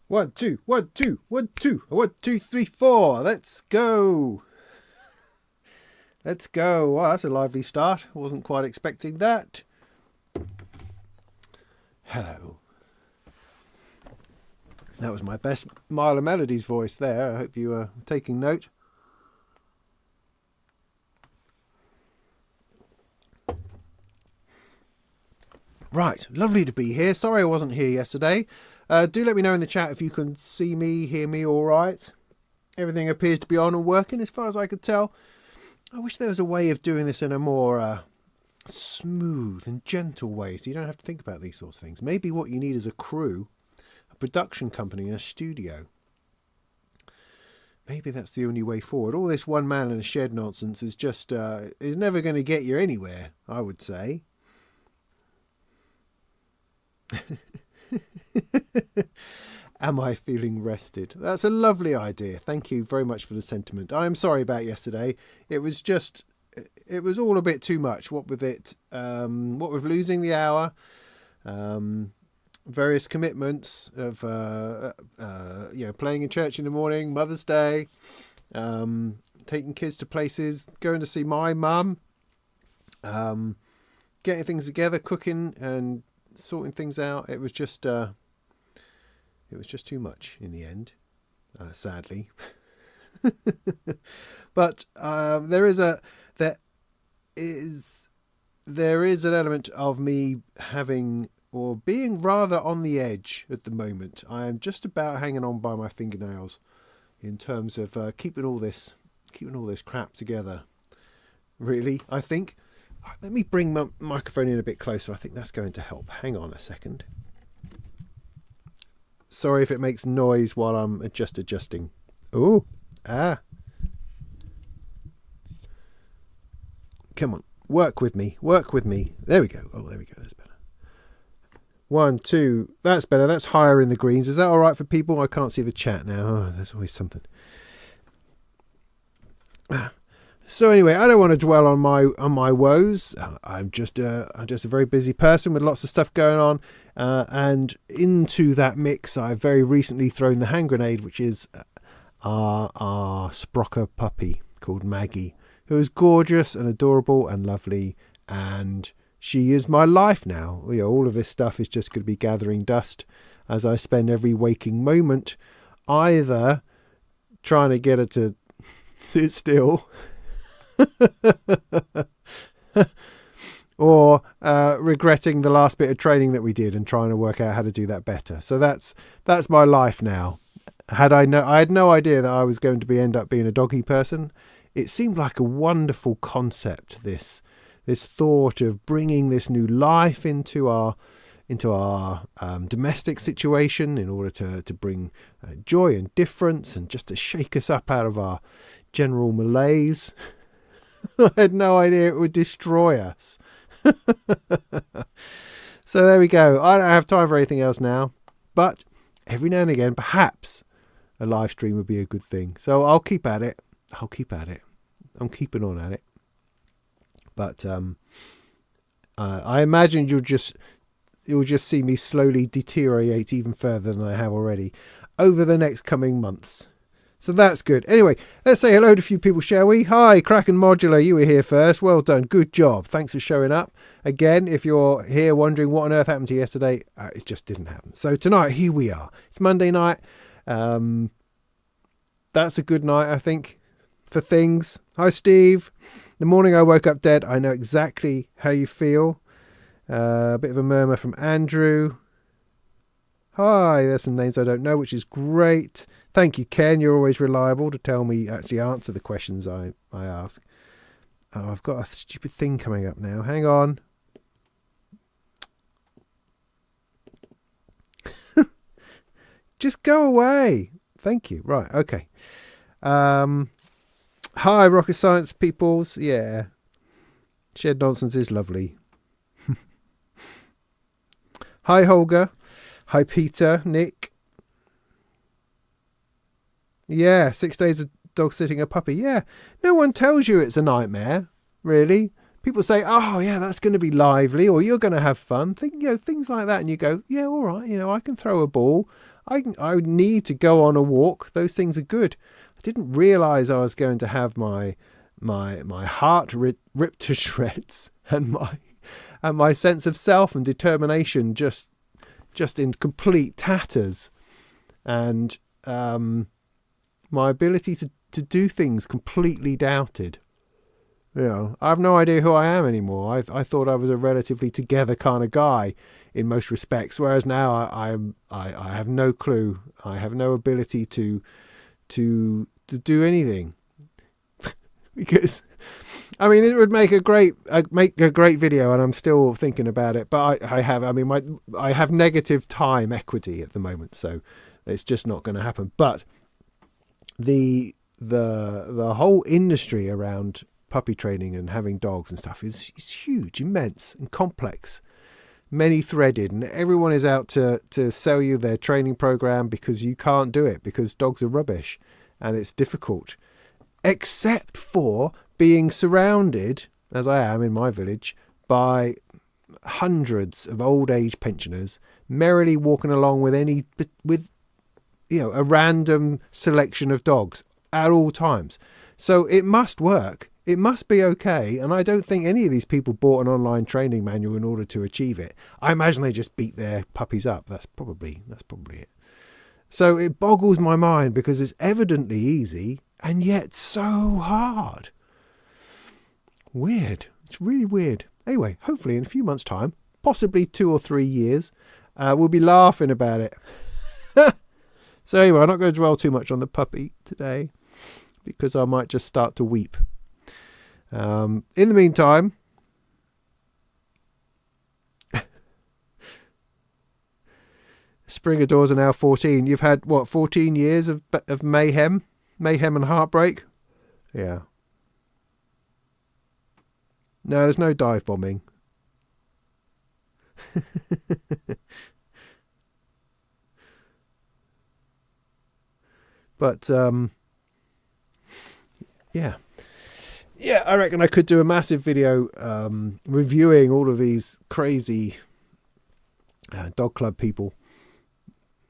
1, 2, 1, 2, 1, 2, 1, 2, 3, 4. Let's go. Let's go. Wow, that's a lively start. Wasn't quite expecting that. Hello. That was my best Mile of Melodies voice there. I hope you are taking note. Right, lovely to be here. Sorry I wasn't here yesterday. Do let me know in the chat if you can see me, hear me all right. Everything appears to be on and working as far as I could tell. I wish there was a way of doing this in a more smooth and gentle way so you don't have to think about these sorts of things. Maybe what you need is a crew, a production company, and a studio. Maybe that's the only way forward. All this one man in a shed nonsense is just is never going to get you anywhere, I would say. Am I feeling rested? That's a lovely idea. Thank you very much for the sentiment. I'm sorry about yesterday. It was all a bit too much. What with it, what with losing the hour, various commitments of playing in church in the morning, Mother's Day, taking kids to places, going to see my mum, getting things together, cooking and sorting things out. It was just too much in the end, sadly. But there is an element of me having or being rather on the edge at the moment. I am just about hanging on by my fingernails in terms of keeping all this crap together. Really, I think. Let me bring my microphone in a bit closer. I think that's going to help. Hang on a second. Sorry if it makes noise while I'm adjusting. Oh, Come on, work with me. There we go. Oh, there we go. That's better. 1, 2. That's better. That's higher in the greens. Is that all right for people? I can't see the chat now. Oh, there's always something. So anyway, I don't want to dwell on my woes. I'm just a very busy person with lots of stuff going on, and into that mix, I've very recently thrown the hand grenade, which is our Sprocker puppy called Maggie, who is gorgeous and adorable and lovely, and she is my life now. You know, all of this stuff is just going to be gathering dust as I spend every waking moment either trying to get her to sit still. Or regretting the last bit of training that we did and trying to work out how to do that better. So that's my life now. I had no idea that I was going to end up being a doggy person. It seemed like a wonderful concept, this thought of bringing this new life into our domestic situation in order to bring joy and difference and just to shake us up out of our general malaise. I had no idea it would destroy us. So there we go. I don't have time for anything else now, but every now and again perhaps a live stream would be a good thing. So I'll keep at it. I'm keeping on at it. But I imagine you'll just see me slowly deteriorate even further than I have already over the next coming months. So that's good. Anyway, let's say hello to a few people, shall we? Hi, Kraken Modular, you were here first. Well done. Good job. Thanks for showing up. Again, if you're here wondering what on earth happened to you yesterday, it just didn't happen. So tonight, here we are. It's Monday night. That's a good night, I think, for things. Hi, Steve. The morning I woke up dead. I know exactly how you feel. A bit of a murmur from Andrew. Hi, there's some names I don't know, which is great. Thank you, Ken. You're always reliable to actually answer the questions I ask. Oh, I've got a stupid thing coming up now. Hang on. Just go away. Thank you. Right, okay. Hi, Rocket Science peoples. Yeah. Shed Nonsense is lovely. Hi, Holger. Hi, Peter, Nick. Yeah, 6 days of dog sitting a puppy. Yeah, no one tells you it's a nightmare, really. People say, oh, yeah, that's going to be lively or you're going to have fun. Things like that. And you go, yeah, all right, I can throw a ball. I need to go on a walk. Those things are good. I didn't realise I was going to have my heart ripped to shreds, and my sense of self and determination just in complete tatters, and my ability to do things completely doubted. You know, I have no idea who I am anymore. I thought I was a relatively together kind of guy in most respects, whereas now I have no clue. I have no ability to do anything. Because I mean, it would make a great video, and I'm still thinking about it. But I have negative time equity at the moment, so it's just not going to happen. But the whole industry around puppy training and having dogs and stuff is huge, immense, and complex, many threaded, and everyone is out to sell you their training program because you can't do it because dogs are rubbish and it's difficult, except for being surrounded, as I am in my village, by hundreds of old age pensioners merrily walking along with a random selection of dogs at all times. So it must work. It must be okay, and I don't think any of these people bought an online training manual in order to achieve it. I imagine they just beat their puppies up. That's probably it. So it boggles my mind because it's evidently easy and yet so hard. Weird. It's really weird. Anyway, hopefully in a few months' time, possibly 2 or 3 years, we'll be laughing about it. So anyway, I'm not going to dwell too much on the puppy today because I might just start to weep. In the meantime, Spring Adores are now 14. You've had, 14 years of mayhem and heartbreak? Yeah. No, there's no dive bombing. But, yeah. Yeah, I reckon I could do a massive video reviewing all of these crazy dog club people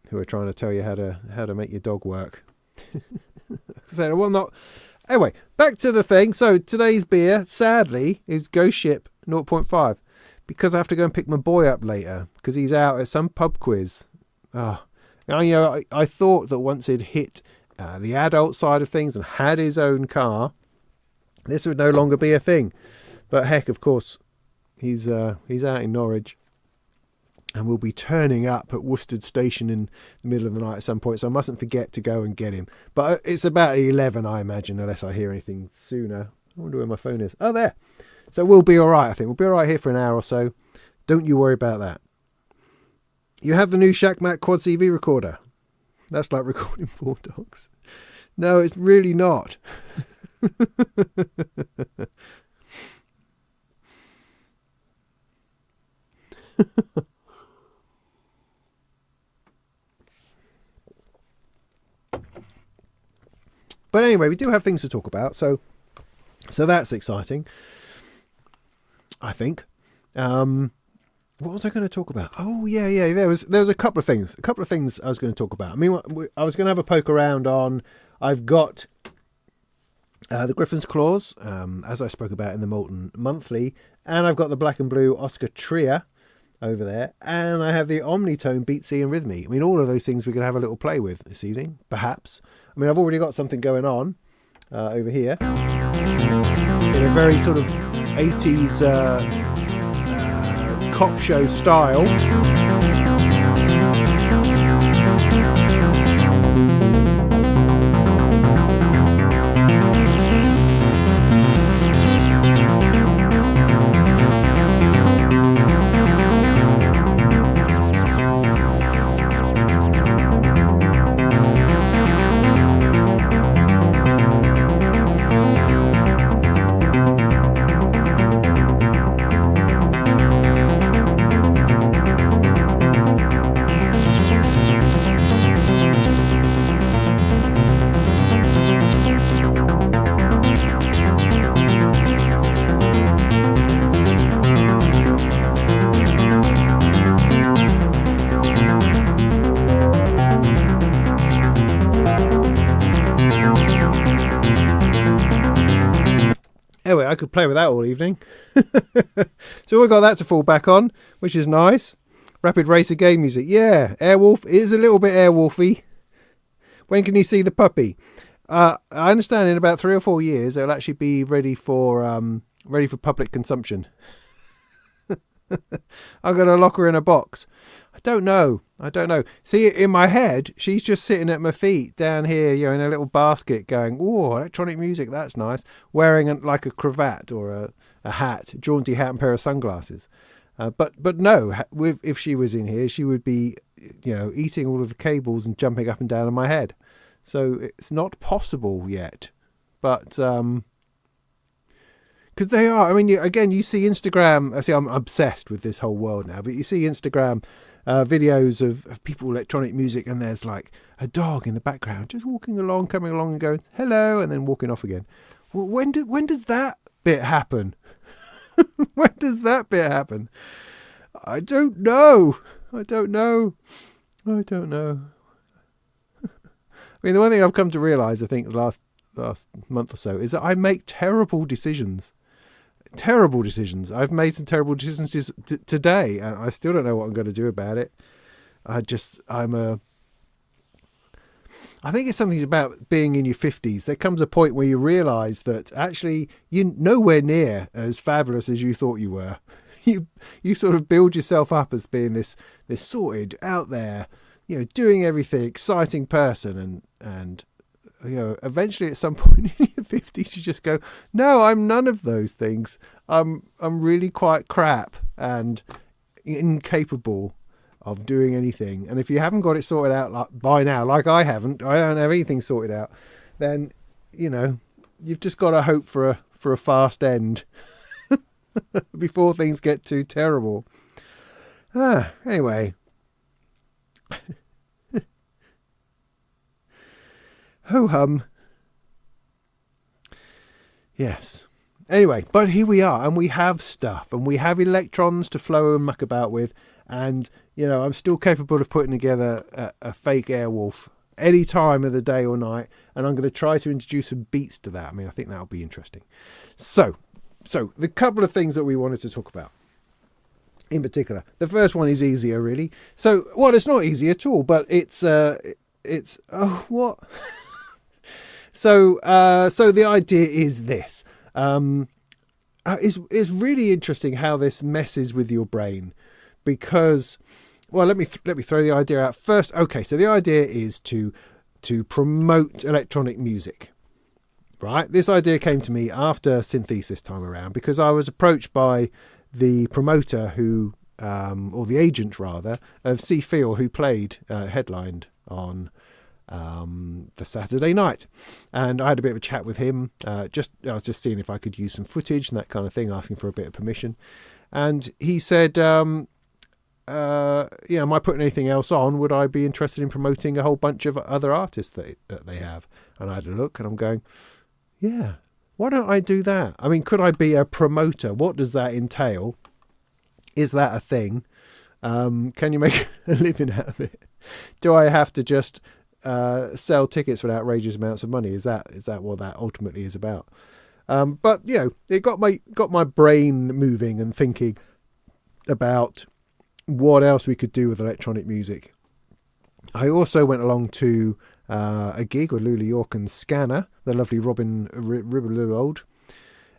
who are trying to tell you how to make your dog work. So, well, not. Anyway, back to the thing. So today's beer, sadly, is Ghost Ship 0.5 because I have to go and pick my boy up later because he's out at some pub quiz. I thought that once he'd hit the adult side of things and had his own car, this would no longer be a thing. But heck, of course, he's out in Norwich and will be turning up at Worcester Station in the middle of the night at some point, so I mustn't forget to go and get him. But it's about 11, I imagine, unless I hear anything sooner. I wonder where my phone is. Oh, there. So we'll be all right, I think. We'll be all right here for an hour or so. Don't you worry about that. You have the new Shackmat Quad CV recorder. That's like recording 4 dogs. No, it's really not. But anyway, we do have things to talk about, so that's exciting, I think. What was I going to talk about? Oh, yeah. There was a couple of things. I was going to talk about. I mean, I was going to have a poke around on. I've got the Griffin's Claws, as I spoke about in the Molten Monthly, and I've got the Black and Blue Oscar Tria over there, and I have the Omnitone Beatsy and Rhythmy. I mean, all of those things we could have a little play with this evening, perhaps. I mean, I've already got something going on over here in a very sort of 80s cop show style. I could play with that all evening. So we've got that to fall back on, which is nice. Rapid Racer game music. Yeah, Airwolf is a little bit Airwolfy. When can you see the puppy? I understand in about 3 or 4 years it'll actually be ready for public consumption. I'm going to lock her in a box. I don't know. See, in my head, she's just sitting at my feet down here, in a little basket going, oh, electronic music, that's nice. Wearing like a cravat or a hat, jaunty hat and pair of sunglasses. But no, if she was in here, she would be, eating all of the cables and jumping up and down on my head. So it's not possible yet. But because they are, again, you see Instagram. I see, I'm obsessed with this whole world now, but you see Instagram videos of people electronic music, and there's like a dog in the background just walking along, coming along and going, hello, and then walking off again. Well, when does that bit happen? When does that bit happen? I don't know. The one thing I've come to realise, I think, the last month or so, is that I make terrible decisions. I've made some terrible decisions today, and I still don't know what I'm going to do about it. I think it's something about being in your 50s. There comes a point where you realise that actually you're nowhere near as fabulous as you thought you were. You sort of build yourself up as being this sorted, out there, doing everything, exciting person, and eventually at some point in your 50s you just go, no, I'm none of those things. I'm really quite crap and incapable of doing anything. And if you haven't got it sorted out by now, like I don't have anything sorted out, then you've just got to hope for a fast end before things get too terrible. Anyway. Ho hum. Yes. Anyway, but here we are, and we have stuff, and we have electrons to flow and muck about with, and I'm still capable of putting together a fake Airwolf any time of the day or night, and I'm going to try to introduce some beats to that. I think that'll be interesting. So the couple of things that we wanted to talk about in particular. The first one is easier, really. So, well, it's not easy at all, but it's what? So the idea is this. It's really interesting how this messes with your brain, because, well, let me throw the idea out first. Okay, so the idea is to promote electronic music, right? This idea came to me after synths this time around, because I was approached by the promoter who, or the agent rather, of C. Feel, who headlined on the Saturday night, and I had a bit of a chat with him. I was just seeing if I could use some footage and that kind of thing, asking for a bit of permission. And he said, am I putting anything else on? Would I be interested in promoting a whole bunch of other artists that they have? And I had a look, and I'm going, yeah, why don't I do that? Could I be a promoter? What does that entail? Is that a thing? Can you make a living out of it? Do I have to just sell tickets for outrageous amounts of money? Is that what that ultimately is about? But it got my brain moving and thinking about what else we could do with electronic music. I also went along to a gig with Lula York and Scanner, the lovely Robin Ribbelold,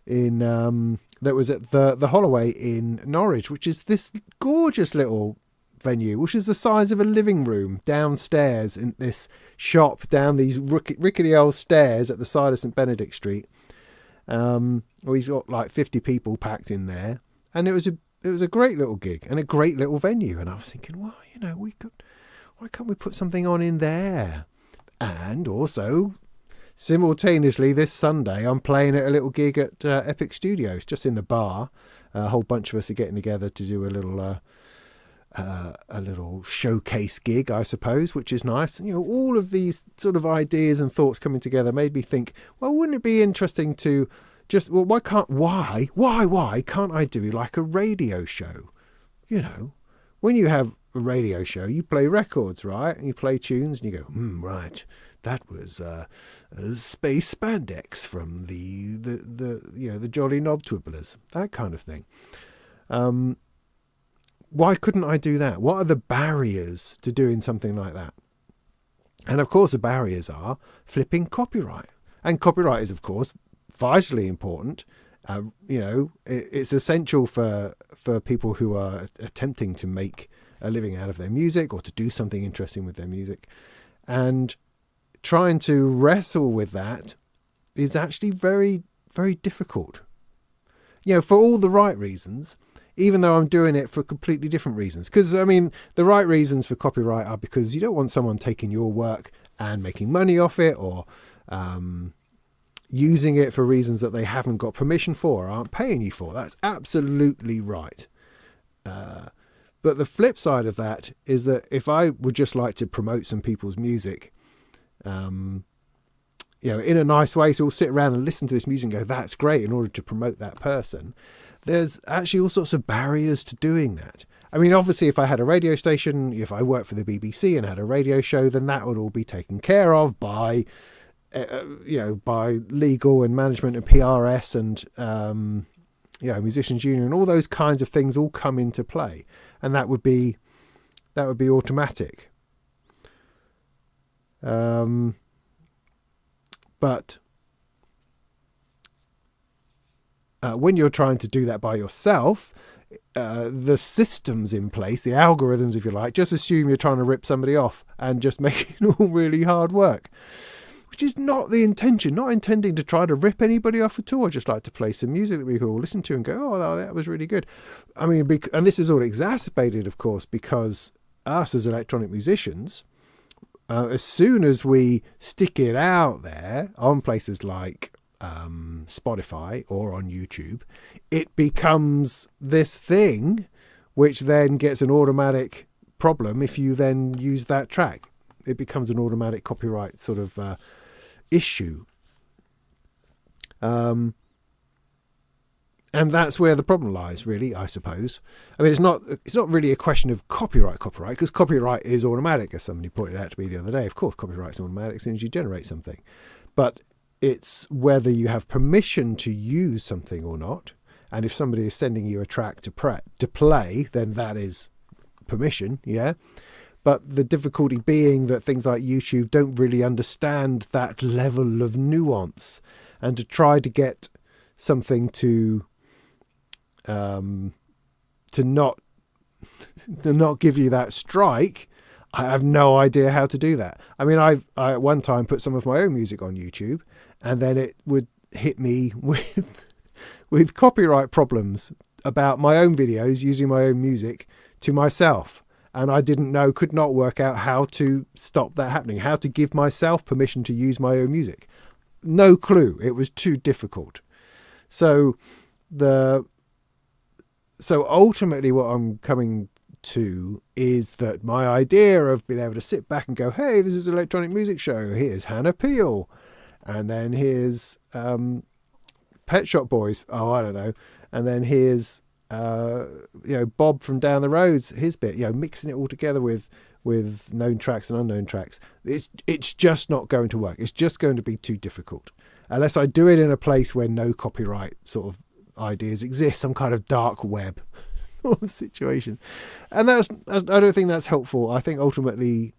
that was at the Holloway in Norwich, which is this gorgeous little venue, which is the size of a living room, downstairs in this shop, down these rickety old stairs at the side of St Benedict Street. He's got like 50 people packed in there, and it was a great little gig and a great little venue. And I was thinking, well, why can't we put something on in there? And also, simultaneously, this Sunday, I'm playing at a little gig at Epic Studios, just in the bar. A whole bunch of us are getting together to do a little showcase gig, I suppose, which is nice. And, all of these sort of ideas and thoughts coming together made me think, well, wouldn't it be interesting to why can't I do like a radio show? When you have a radio show, you play records, right? And you play tunes and you go, right, that was space spandex from the Jolly Knob Twibblers, that kind of thing. Why couldn't I do that? What are the barriers to doing something like that? And of course the barriers are flipping copyright. And copyright is, of course, vitally important. It's essential for people who are attempting to make a living out of their music or to do something interesting with their music. And trying to wrestle with that is actually very, very difficult. For all the right reasons, even though I'm doing it for completely different reasons. Because, the right reasons for copyright are because you don't want someone taking your work and making money off it, or using it for reasons that they haven't got permission for or aren't paying you for. That's absolutely right. But the flip side of that is that if I would just like to promote some people's music, in a nice way, so we'll sit around and listen to this music and go, that's great, in order to promote that person, there's actually all sorts of barriers to doing that. Obviously, if I had a radio station, if I worked for the BBC and had a radio show, then that would all be taken care of by legal and management and PRS and, Musicians Union, and all those kinds of things all come into play. And that would be automatic. But when you're trying to do that by yourself, the systems in place, the algorithms, if you like, just assume you're trying to rip somebody off and just make it all really hard work, which is not the intention. Not intending to try to rip anybody off at all. I just like to play some music that we could all listen to and go, oh, that was really good. And this is all exacerbated, of course, because us as electronic musicians, as soon as we stick it out there on places like Spotify or on YouTube, it becomes this thing which then gets an automatic problem if you then use that track. It becomes an automatic copyright sort of issue. And that's where the problem lies, really, I suppose. It's not really a question of copyright, because copyright is automatic, as somebody pointed out to me the other day. Of course, copyright is automatic as soon as you generate something. But it's whether you have permission to use something or not. And if somebody is sending you a track to play, then that is permission, yeah? But the difficulty being that things like YouTube don't really understand that level of nuance. And to try to get something to not give you that strike, I have no idea how to do that. I at one time put some of my own music on YouTube, and then it would hit me with copyright problems about my own videos using my own music to myself. And I could not work out how to stop that happening, how to give myself permission to use my own music. No clue. It was too difficult. So ultimately what I'm coming to is that my idea of being able to sit back and go, hey, this is an electronic music show. Here's Hannah Peel. And then here's Pet Shop Boys. Oh, I don't know. And then here's Bob from down the road's his bit, mixing it all together with known tracks and unknown tracks. It's just not going to work. It's just going to be too difficult unless I do it in a place where no copyright sort of ideas exist, some kind of dark web sort of situation. And I don't think that's helpful. I think ultimately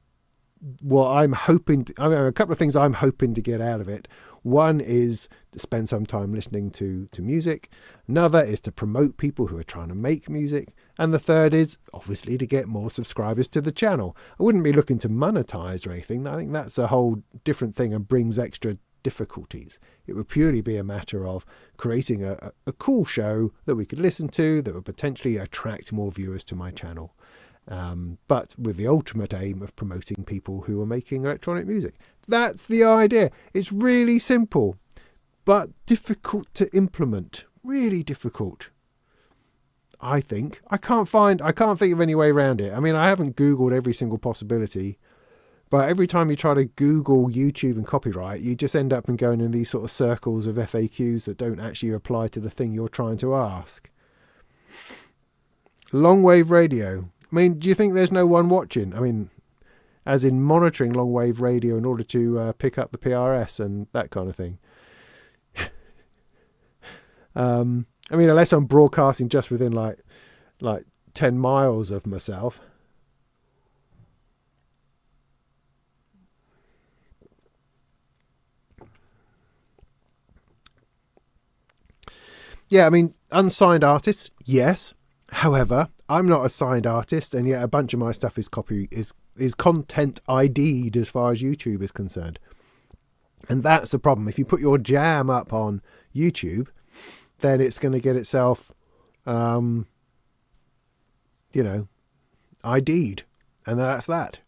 what I'm hoping a couple of things I'm hoping to get out of it. One is to spend some time listening to music. Another is to promote people who are trying to make music. And the third is obviously to get more subscribers to the channel. I wouldn't be looking to monetize or anything. I think that's a whole different thing and brings extra difficulties. It would purely be a matter of creating a cool show that we could listen to that would potentially attract more viewers to my channel. But with the ultimate aim of promoting people who are making electronic music. That's the idea. It's really simple, but difficult to implement. Really difficult, I think. I can't think of any way around it. I haven't Googled every single possibility, but every time you try to Google YouTube and copyright, you just end up going in these sort of circles of FAQs that don't actually apply to the thing you're trying to ask. Long wave radio. Do you think there's no one watching? as in monitoring long wave radio in order to pick up the PRS and that kind of thing. I mean, unless I'm broadcasting just within like 10 miles of myself. Yeah, I mean, unsigned artists, yes. However, I'm not a signed artist, and yet a bunch of my stuff is content ID'd as far as YouTube is concerned. And that's the problem. If you put your jam up on YouTube, then it's going to get itself, ID'd. And that's that.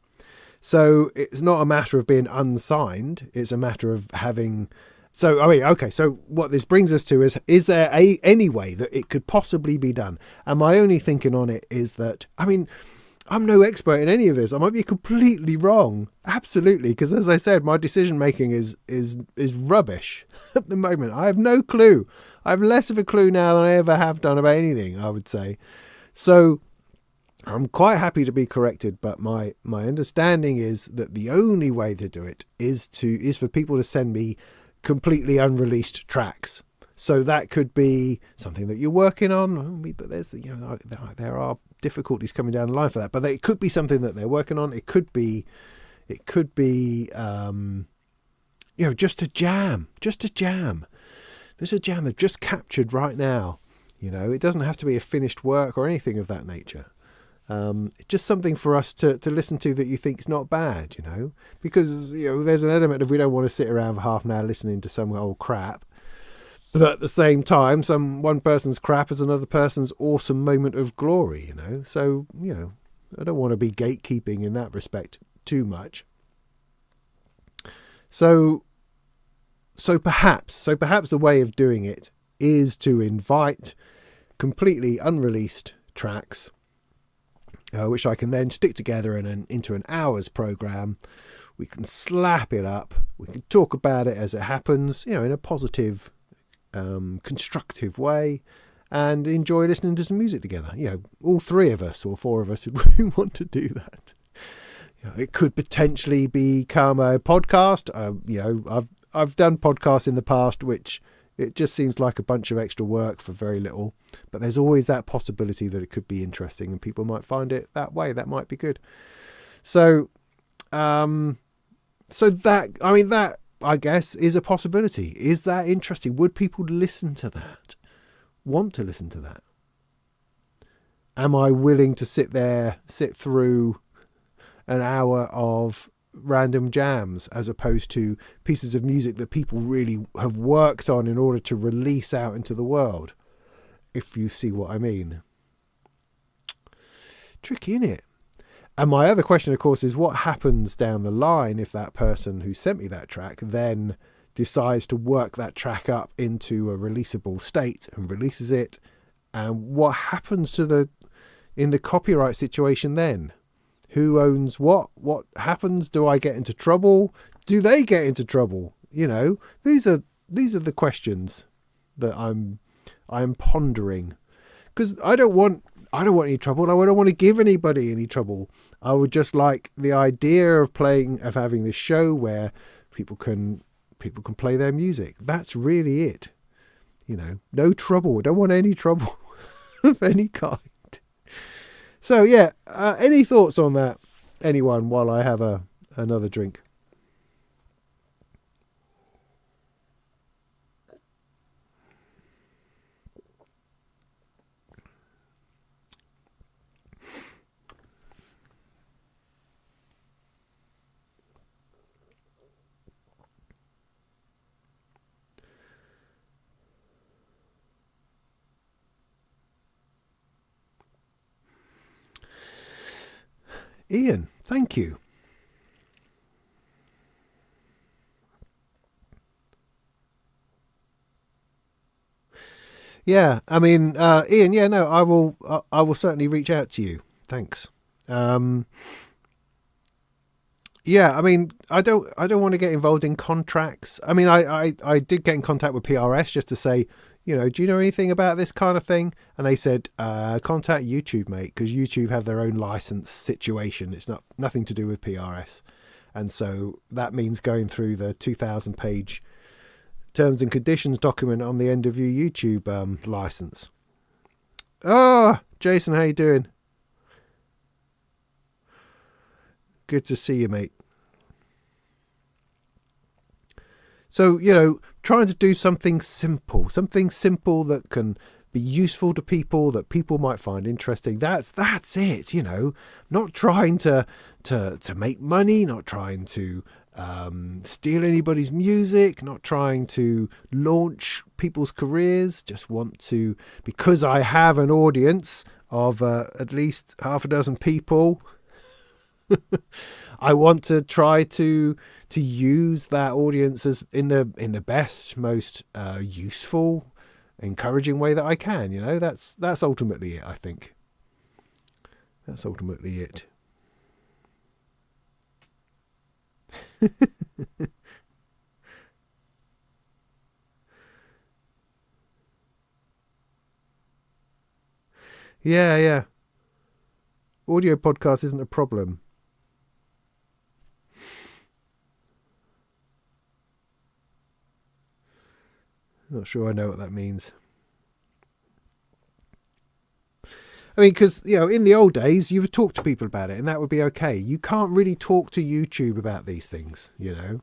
So it's not a matter of being unsigned. It's a matter of having... So, I mean, okay, so what this brings us to is there any way that it could possibly be done? And my only thinking on it is that, I mean, I'm no expert in any of this. I might be completely wrong. Absolutely. Because as I said, my decision making is rubbish at the moment. I have no clue. I have less of a clue now than I ever have done about anything, I would say. So I'm quite happy to be corrected, but my understanding is that the only way to do it is for people to send me completely unreleased tracks. So that could be something that you're working on, but there are difficulties coming down the line for that. But it could be something that they're working on. It could be, just a jam. There's a jam they've just captured right now. It doesn't have to be a finished work or anything of that nature. Just something for us to listen to that you think's not bad, because there's an element of we don't want to sit around for half an hour listening to some old crap, but at the same time one person's crap is another person's awesome moment of glory, so I don't want to be gatekeeping in that respect too much. So perhaps the way of doing it is to invite completely unreleased tracks, which I can then stick together into an hour's program. We can slap it up. We can talk about it as it happens, in a positive, constructive way, and enjoy listening to some music together. All three of us or four of us would really want to do that. It could potentially become a podcast. I've done podcasts in the past, which it just seems like a bunch of extra work for very little. But there's always that possibility that it could be interesting and people might find it that way. That might be good. So that, I guess, is a possibility. Is that interesting? Would people listen to that? Want to listen to that? Am I willing to sit through an hour of random jams as opposed to pieces of music that people really have worked on in order to release out into the world? If you see what I mean. Tricky, isn't it? And my other question, of course, is what happens down the line if that person who sent me that track then decides to work that track up into a releasable state and releases it, and what happens in the copyright situation then? Who owns what? What happens? Do I get into trouble? Do they get into trouble? These are the questions that I'm pondering, because I don't want any trouble. I don't want to give anybody any trouble. I would just like the idea of having this show where people can play their music. That's really it. No trouble. I don't want any trouble of any kind. So yeah, any thoughts on that, anyone, while I have another drink? Ian, thank you. Yeah, I mean, Ian, yeah, no, I will certainly reach out to you. Thanks. Yeah, I mean, I don't want to get involved in contracts. I mean, I did get in contact with PRS just to say, do you know anything about this kind of thing? And they said, contact YouTube, mate, because YouTube have their own license situation. It's nothing to do with PRS. And so that means going through the 2,000 page terms and conditions document on the end of your YouTube license. Oh, Jason, how you doing? Good to see you, mate. So, trying to do something simple that can be useful to people, that people might find interesting. That's it, not trying to make money, not trying to steal anybody's music, not trying to launch people's careers. Just want to, because I have an audience of at least half a dozen people, I want to try to use that audience as in the best, most useful, encouraging way that I can. That's ultimately it. I think that's ultimately it. Yeah. Audio podcast isn't a problem. Not sure I know what that means. I mean, because, in the old days, you would talk to people about it and that would be okay. You can't really talk to YouTube about these things, I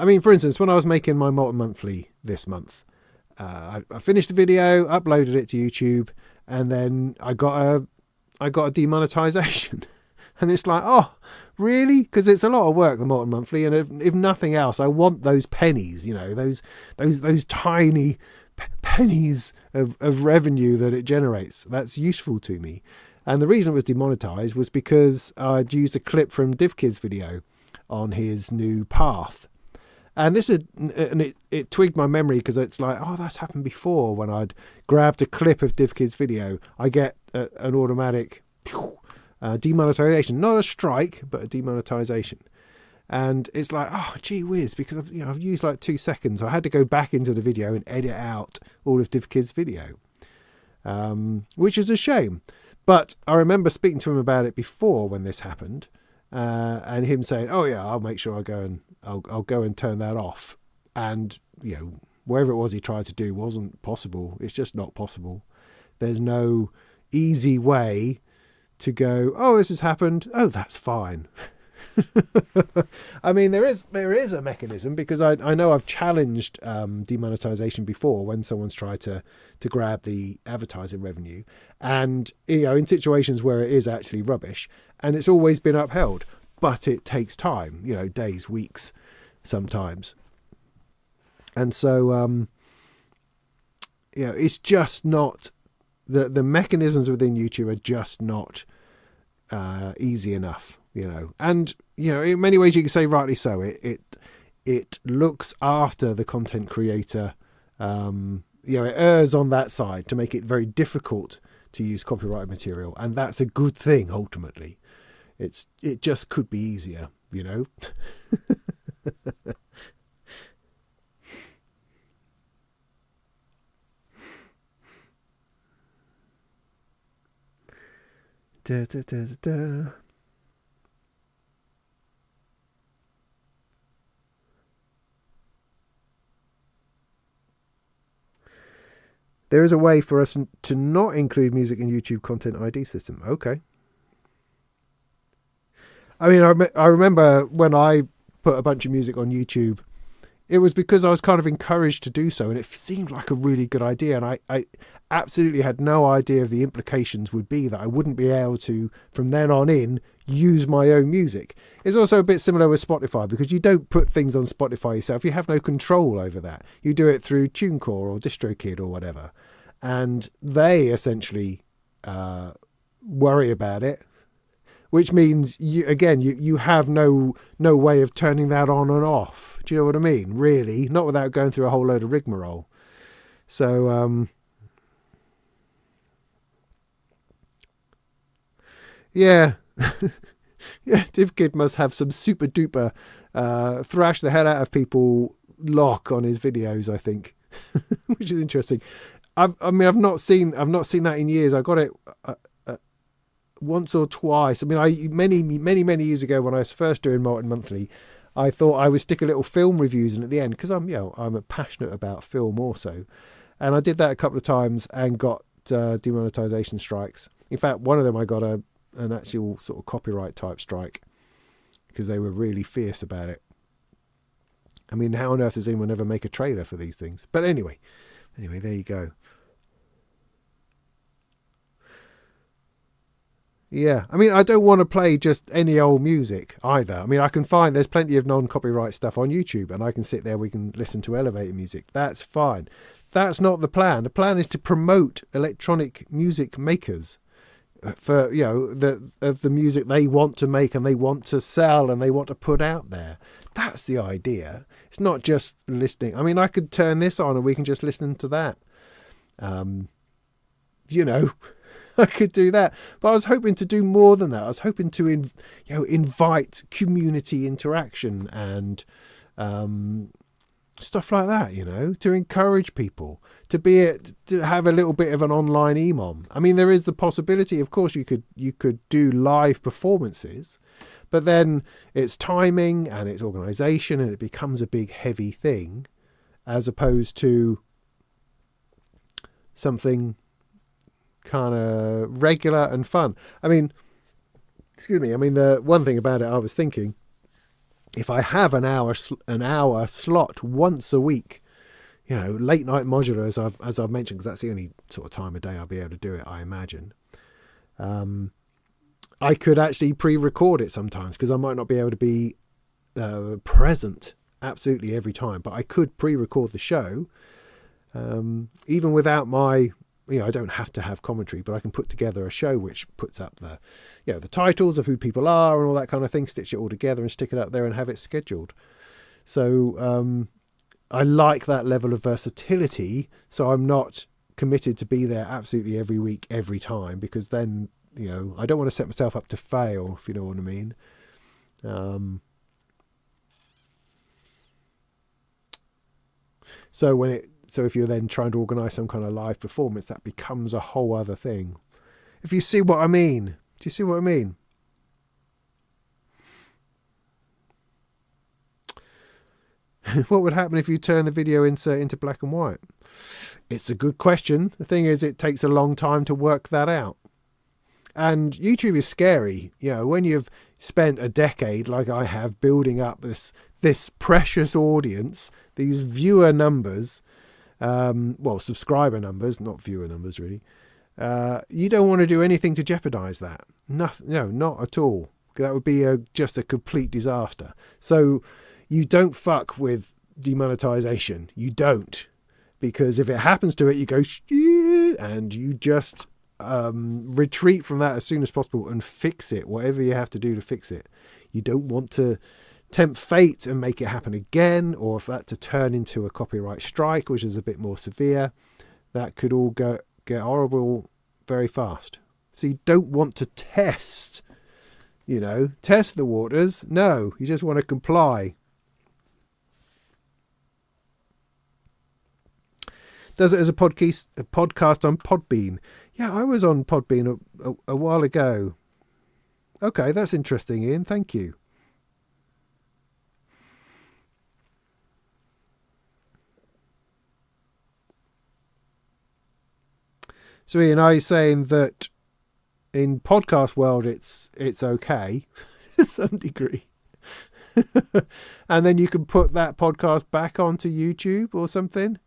mean, for instance, when I was making my Molten Monthly this month, I finished the video, uploaded it to YouTube, and then I got a demonetization. And it's like, oh, really? Because it's a lot of work, the Molten Monthly, and if nothing else, I want those pennies, those tiny pennies of revenue that it generates. That's useful to me. And the reason it was demonetized was because I'd used a clip from DivKid's video on his new path. And it twigged my memory, because it's like, oh, that's happened before. When I'd grabbed a clip of DivKid's video, I get an automatic demonetization, not a strike, but a demonetization. And it's like, oh, gee whiz, because I've used like 2 seconds. I had to go back into the video and edit out all of DivKid's video, which is a shame. But I remember speaking to him about it before when this happened, and him saying, oh yeah, I'll make sure I'll go and turn that off. And wherever it was he tried to do wasn't possible. It's just not possible. There's no easy way to go, oh, this has happened, oh, that's fine. I mean, there is a mechanism, because I know I've challenged demonetization before when someone's tried to grab the advertising revenue, and in situations where it is actually rubbish, and it's always been upheld. But it takes time, days, weeks, sometimes. And so it's just not, the mechanisms within YouTube are just not easy enough, and in many ways you can say rightly so. It looks after the content creator. It errs on that side to make it very difficult to use copyrighted material, and that's a good thing ultimately. It just could be easier, Da, da, da, da, da. There is a way for us to not include music in YouTube Content ID system. Okay. I mean, I remember when I put a bunch of music on YouTube, it was because I was kind of encouraged to do so, and it seemed like a really good idea. And I absolutely had no idea of the implications would be that I wouldn't be able to, from then on in, use my own music. It's also a bit similar with Spotify, because you don't put things on Spotify yourself. You have no control over that. You do it through TuneCore or DistroKid or whatever. And they essentially worry about it, which means you have no way of turning that on and off. Do you know what I mean? Really, not without going through a whole load of rigmarole. So yeah. Yeah, DivKid must have some super duper thrash the hell out of people lock on his videos, I think, which is interesting. I've not seen that in years. I got it once or twice. I mean, many years ago when I was first doing Molten Monthly, I thought I would stick a little film reviews in at the end because I'm passionate about film also, and I did that a couple of times and got demonetization strikes. In fact, one of them I got an actual sort of copyright type strike because they were really fierce about it. I mean, how on earth does anyone ever make a trailer for these things? But anyway, there you go. Yeah, I mean, I don't want to play just any old music either. I mean, I can find there's plenty of non-copyright stuff on YouTube, and I can sit there, we can listen to elevator music. That's fine. That's not the plan. The plan is to promote electronic music makers for, of the music they want to make and they want to sell and they want to put out there. That's the idea. It's not just listening. I mean, I could turn this on and we can just listen to that. I could do that, but I was hoping to do more than that. I was hoping to invite community interaction and stuff like that, to encourage people to have a little bit of an online EMOM. I mean, there is the possibility, of course, you could do live performances, but then it's timing and it's organization and it becomes a big heavy thing as opposed to something kind of regular and fun. I mean, the one thing about it, I was thinking, if I have an hour slot once a week, late night modular, as I've mentioned, because that's the only sort of time of day I'll be able to do it, I imagine. I could actually pre-record it sometimes because I might not be able to be present absolutely every time, but I could pre-record the show, even without my. I don't have to have commentary, but I can put together a show which puts up the titles of who people are and all that kind of thing, stitch it all together and stick it up there and have it scheduled. So I like that level of versatility. So I'm not committed to be there absolutely every week, every time, because then, I don't want to set myself up to fail, if you know what I mean. So if you're then trying to organise some kind of live performance, that becomes a whole other thing. If you see what I mean. Do you see what I mean? What would happen if you turn the video into black and white? It's a good question. The thing is, it takes a long time to work that out. And YouTube is scary. When you've spent a decade, like I have, building up this precious audience, these viewer numbers, subscriber numbers, not viewer numbers really. You don't want to do anything to jeopardize that. No, not at all. That would be just a complete disaster. So you don't fuck with demonetization. You don't. Because if it happens to it, you go, and you just retreat from that as soon as possible and fix it, whatever you have to do to fix it. You don't want to tempt fate and make it happen again, or for that to turn into a copyright strike, which is a bit more severe. That could all get horrible very fast. So you don't want to test the waters. No, you just want to comply. Does it as a podcast on Podbean. Yeah, I was on Podbean a while ago. Okay, that's interesting, Ian. Thank you. So Ian, are you saying that in podcast world it's okay to some degree? And then you can put that podcast back onto YouTube or something?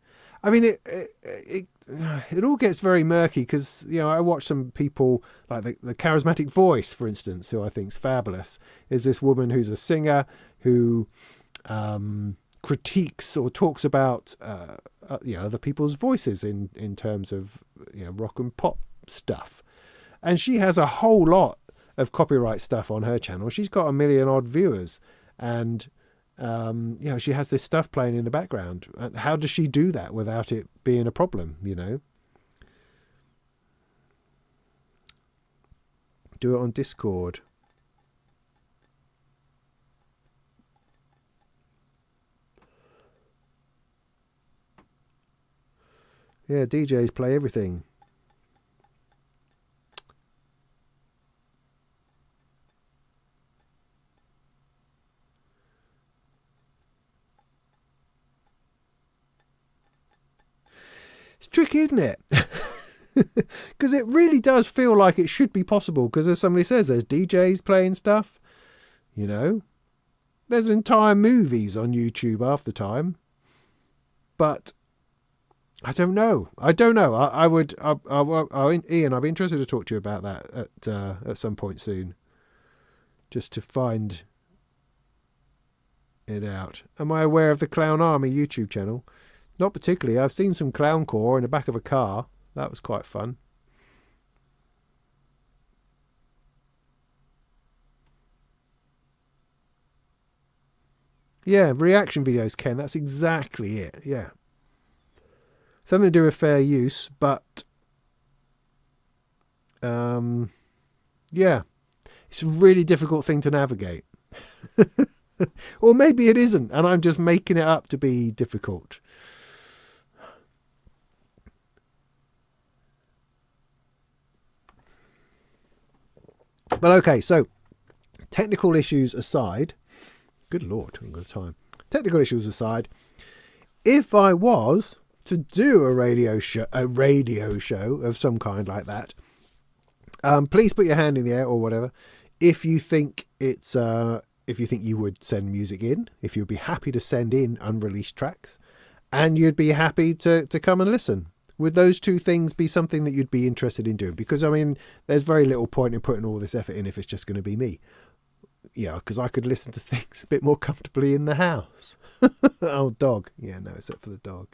I mean, it all gets very murky because, I watch some people like the Charismatic Voice, for instance, who I think is fabulous, is this woman who's a singer who critiques or talks about other people's voices in terms of rock and pop stuff, and she has a whole lot of copyright stuff on her channel. She's got 1 million odd viewers, and she has this stuff playing in the background. And how does she do that without it being a problem? Do it on Discord. Yeah, DJs play everything. It's tricky, isn't it? Because it really does feel like it should be possible. Because as somebody says, there's DJs playing stuff. You know, there's entire movies on YouTube half the time. But I don't know. I would, Ian, I'd be interested to talk to you about that at some point soon, just to find it out. Am I aware of the Clown Army YouTube channel? Not particularly. I've seen some clowncore in the back of a car. That was quite fun. Yeah, reaction videos, Ken. That's exactly it. Yeah. Something to do with fair use, but yeah, it's a really difficult thing to navigate. Or maybe it isn't, and I'm just making it up to be difficult. But okay, so technical issues aside, good Lord, I'm good time. Technical issues aside, if I was to do a radio show of some kind like that, please put your hand in the air or whatever. If you think if you think you would send music in, if you'd be happy to send in unreleased tracks, and you'd be happy to come and listen. Would those two things be something that you'd be interested in doing? Because, I mean, there's very little point in putting all this effort in if it's just going to be me. Yeah, because I could listen to things a bit more comfortably in the house. Oh, dog. Yeah, no, except for the dog.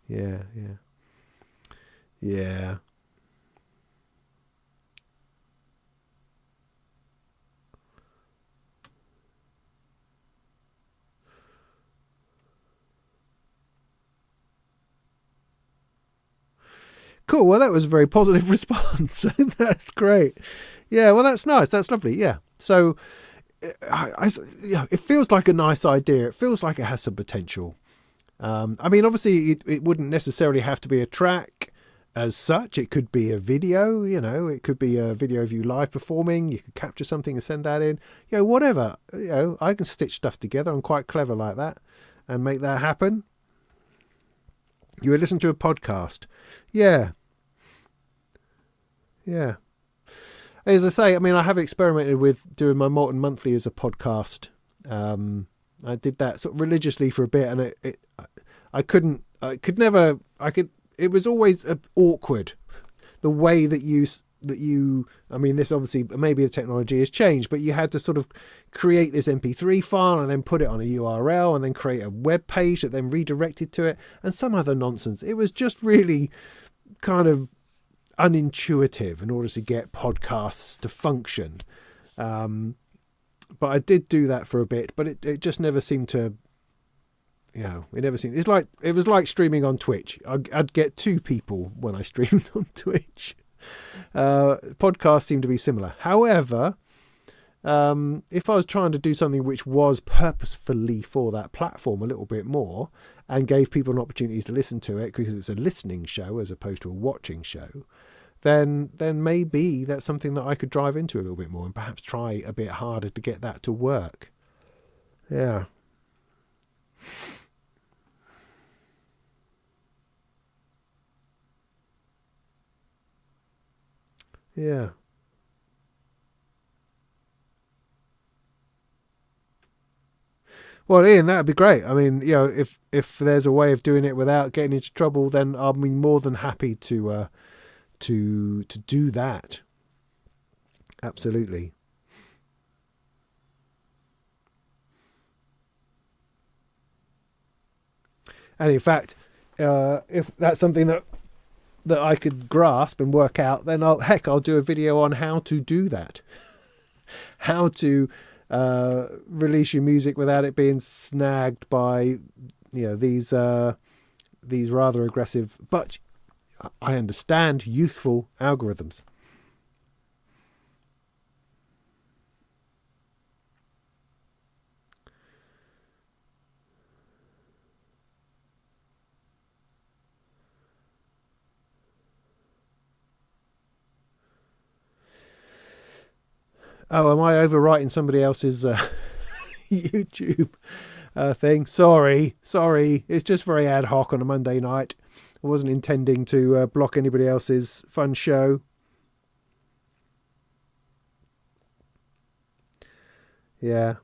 Yeah. Cool. Well, that was a very positive response. That's great. Yeah. Well, that's nice. That's lovely. Yeah. So, it feels like a nice idea. It feels like it has some potential. I mean, obviously, it wouldn't necessarily have to be a track as such. It could be a video. You know, it could be a video of you live performing. You could capture something and send that in. You know, whatever. You know, I can stitch stuff together. I'm quite clever like that, and make that happen. You would listen to a podcast. Yeah. As I say, I mean, I have experimented with doing my Molten Monthly as a podcast. I did that sort of religiously for a bit, and it was always awkward. The way that you, I mean, this obviously, maybe the technology has changed, but you had to sort of create this MP3 file and then put it on a URL and then create a web page that then redirected to it and some other nonsense. It was just really kind of unintuitive in order to get podcasts to function. But I did do that for a bit, but it just never seemed to, you know, it was like streaming on Twitch. I'd get two people when I streamed on Twitch. Podcasts seem to be similar. However, if I was trying to do something which was purposefully for that platform a little bit more and gave people an opportunity to listen to it because it's a listening show as opposed to a watching show, then maybe that's something that I could drive into a little bit more and perhaps try a bit harder to get that to work. Yeah. Yeah. Well, Ian, that'd be great. I mean, you know, if there's a way of doing it without getting into trouble, then I'll be more than happy to do that. Absolutely. And in fact, if that's something that I could grasp and work out, then I'll do a video on how to do that. How to release your music without it being snagged by, you know, these rather aggressive, but I understand, youthful algorithms. Oh, am I overwriting somebody else's YouTube thing? Sorry. It's just very ad hoc on a Monday night. I wasn't intending to block anybody else's fun show. Yeah.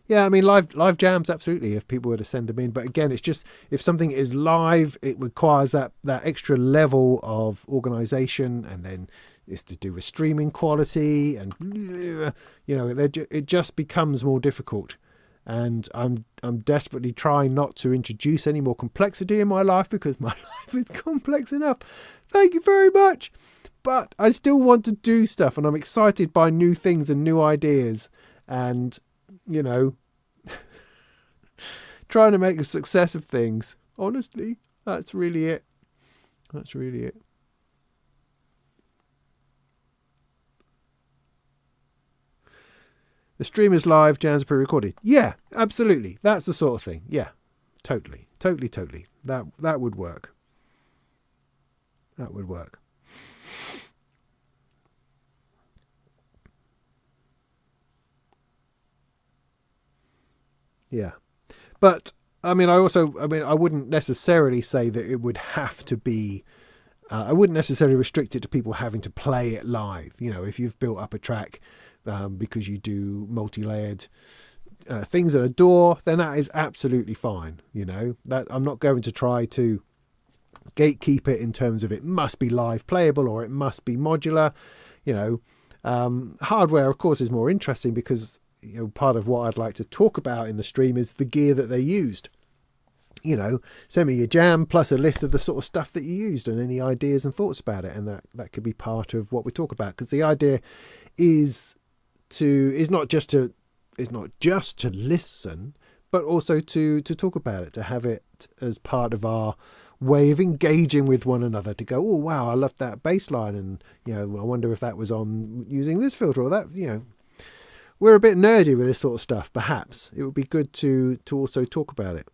Yeah, I mean, live jams, absolutely, if people were to send them in. But again, it's just, if something is live, it requires that extra level of organisation, and then it's to do with streaming quality, and, it just becomes more difficult. And I'm desperately trying not to introduce any more complexity in my life, because my life is complex enough. Thank you very much. But I still want to do stuff, and I'm excited by new things and new ideas. And trying to make a success of things. Honestly, that's really it. The stream is live, jams are pre-recorded. Yeah, absolutely. That's the sort of thing. Yeah, totally. That would work. Yeah. But I wouldn't necessarily say that it would have to be, I wouldn't necessarily restrict it to people having to play it live. If you've built up a track because you do multi-layered things at a door, then that is absolutely fine. That I'm not going to try to gatekeep it in terms of it must be live playable or it must be modular. Hardware, of course, is more interesting because part of what I'd like to talk about in the stream is the gear that they used. Send me your jam plus a list of the sort of stuff that you used and any ideas and thoughts about it, and that could be part of what we talk about, because the idea is not just to listen, but also to talk about it, to have it as part of our way of engaging with one another, to go, oh wow, I love that bass line, and I wonder if that was on using this filter or that. We're a bit nerdy with this sort of stuff. Perhaps it would be good to also talk about it.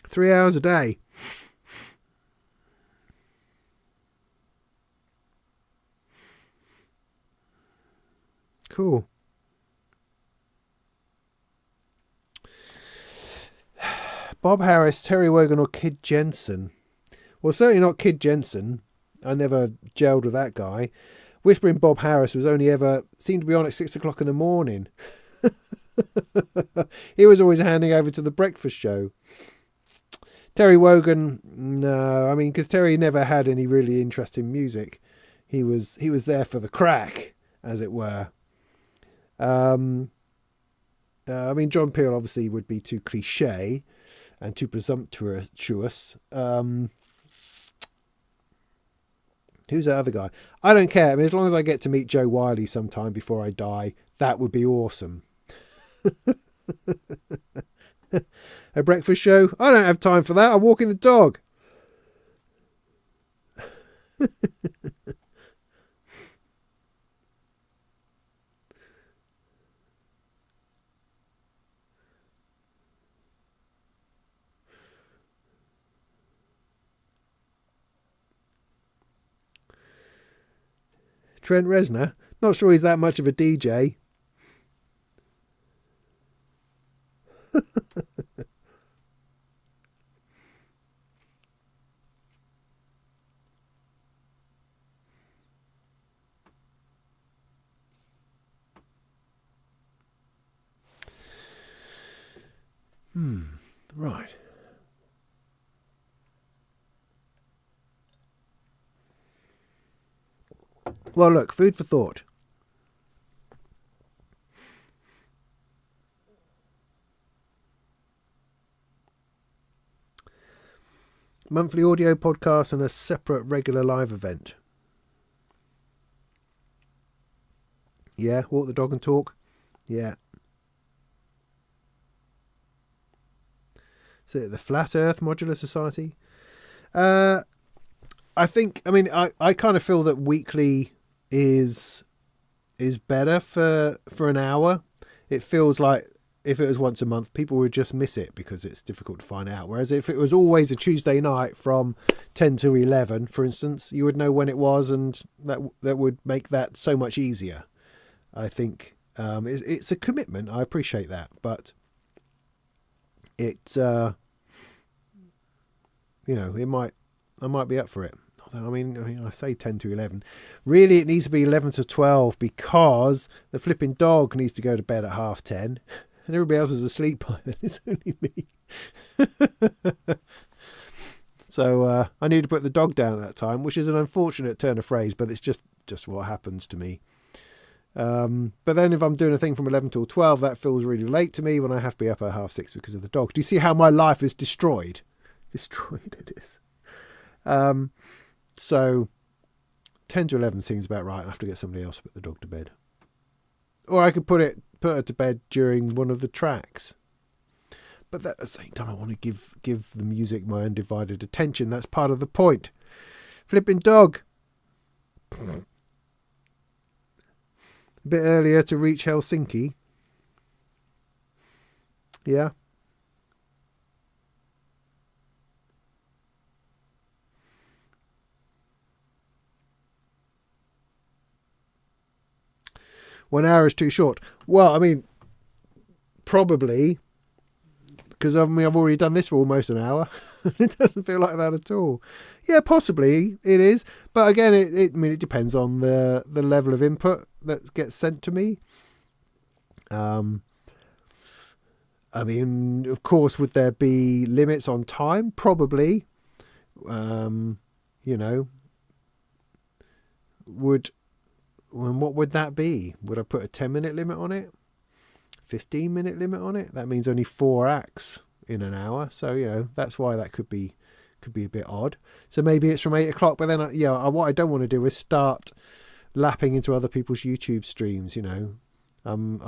3 hours a day. Cool. Bob Harris, Terry Wogan, or Kid Jensen? Well, certainly not Kid Jensen. I never gelled with that guy. Whispering Bob Harris was only ever seemed to be on at 6 o'clock in the morning. He was always handing over to the breakfast show. Terry Wogan, no, because Terry never had any really interesting music. He was there for the crack, as it were. John Peel obviously would be too cliche and too presumptuous. Who's that other guy? I don't care. As long as I get to meet Joe Wiley sometime before I die, that would be awesome. A breakfast show? I don't have time for that. I'm walking the dog. Trent Reznor? Not sure he's that much of a DJ. Right. Well, look, food for thought. Monthly audio podcast and a separate regular live event. Yeah, walk the dog and talk. Yeah. Is it the Flat Earth Modular Society? I think, I kind of feel that weekly is is better for an hour. It feels like if it was once a month, people would just miss it because it's difficult to find out. Whereas if it was always a Tuesday night from 10 to 11, for instance, you would know when it was, and that would make that so much easier. I think it's a commitment. I appreciate that, but it I might be up for it. Although, I mean, I say 10 to 11. Really, it needs to be 11 to 12 because the flipping dog needs to go to bed at 10:30 and everybody else is asleep by then. It's only me. So I need to put the dog down at that time, which is an unfortunate turn of phrase, but it's just what happens to me. But then if I'm doing a thing from 11 till 12, that feels really late to me when I have to be up at 6:30 because of the dog. Do you see how my life is destroyed? Destroyed it is. So 10 to 11 seems about right. I have to get somebody else to put the dog to bed. Or I could put her to bed during one of the tracks. But at the same time, I want to give the music my undivided attention. That's part of the point. Flipping dog. A bit earlier to reach Helsinki. Yeah. One hour is too short. Well, I mean, probably, because I've already done this for almost an hour. It doesn't feel like that at all. Yeah, possibly it is, but again, it depends on the level of input that gets sent to me. I mean, of course, would there be limits on time? Probably. What would that be? Would I put a 10-minute limit on it? 15-minute limit on it? That means only 4 acts in an hour. So, that's why that could be a bit odd. So maybe it's from 8 o'clock, but then, what I don't want to do is start lapping into other people's YouTube streams, I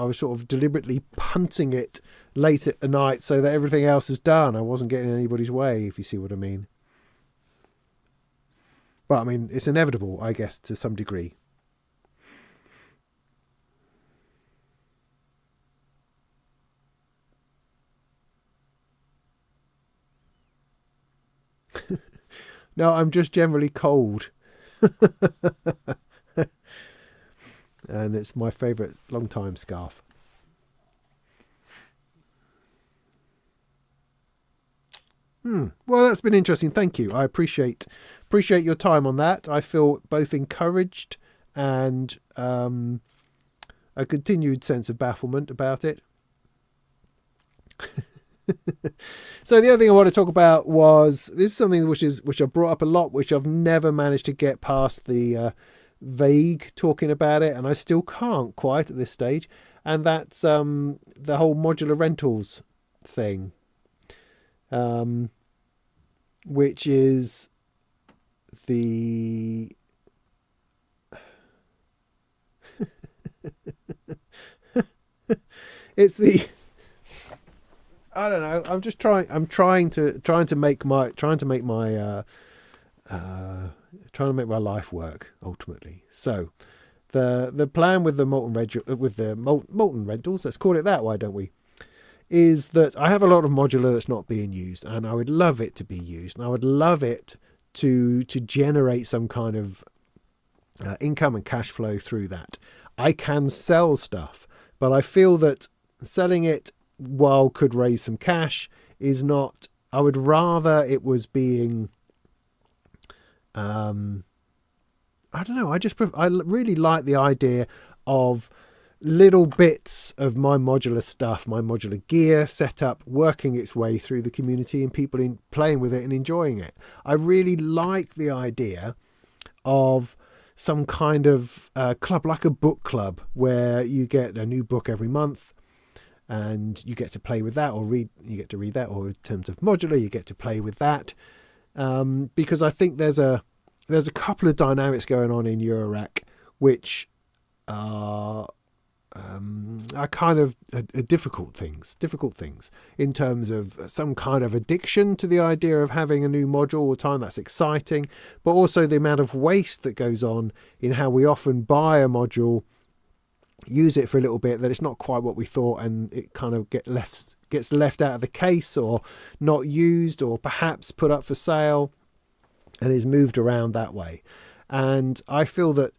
was sort of deliberately punting it late at the night so that everything else is done. I wasn't getting in anybody's way, if you see what I mean. But, I mean, it's inevitable, I guess, to some degree. No, I'm just generally cold. And it's my favourite long time scarf. Well, that's been interesting. Thank you. I appreciate your time on that. I feel both encouraged and a continued sense of bafflement about it. So the other thing I want to talk about was, this is something which I brought up a lot, which I've never managed to get past the vague talking about it, and I still can't quite at this stage, and that's the whole modular rentals thing, which is the it's the I don't know. I'm just trying. I'm trying to make my life work ultimately. So, the plan with the molten rentals, let's call it that. Why don't we? Is that I have a lot of modular that's not being used, and I would love it to be used, and I would love it to generate some kind of income and cash flow through that. I can sell stuff, but I feel that selling it, while could raise some cash, is not. I would rather it was being I don't know, I really like the idea of little bits of my modular stuff, my modular gear set up, working its way through the community and people playing with it and enjoying it. I really like the idea of some kind of club, like a book club, where you get a new book every month and you get to play with that, or you get to read that, or in terms of modular, you get to play with that. Because I think there's a couple of dynamics going on in Eurorack which are kind of difficult things in terms of some kind of addiction to the idea of having a new module all the time. That's exciting, but also the amount of waste that goes on in how we often buy a module use it for a little bit, that it's not quite what we thought, and it kind of gets left out of the case, or not used, or perhaps put up for sale and is moved around that way. And I feel that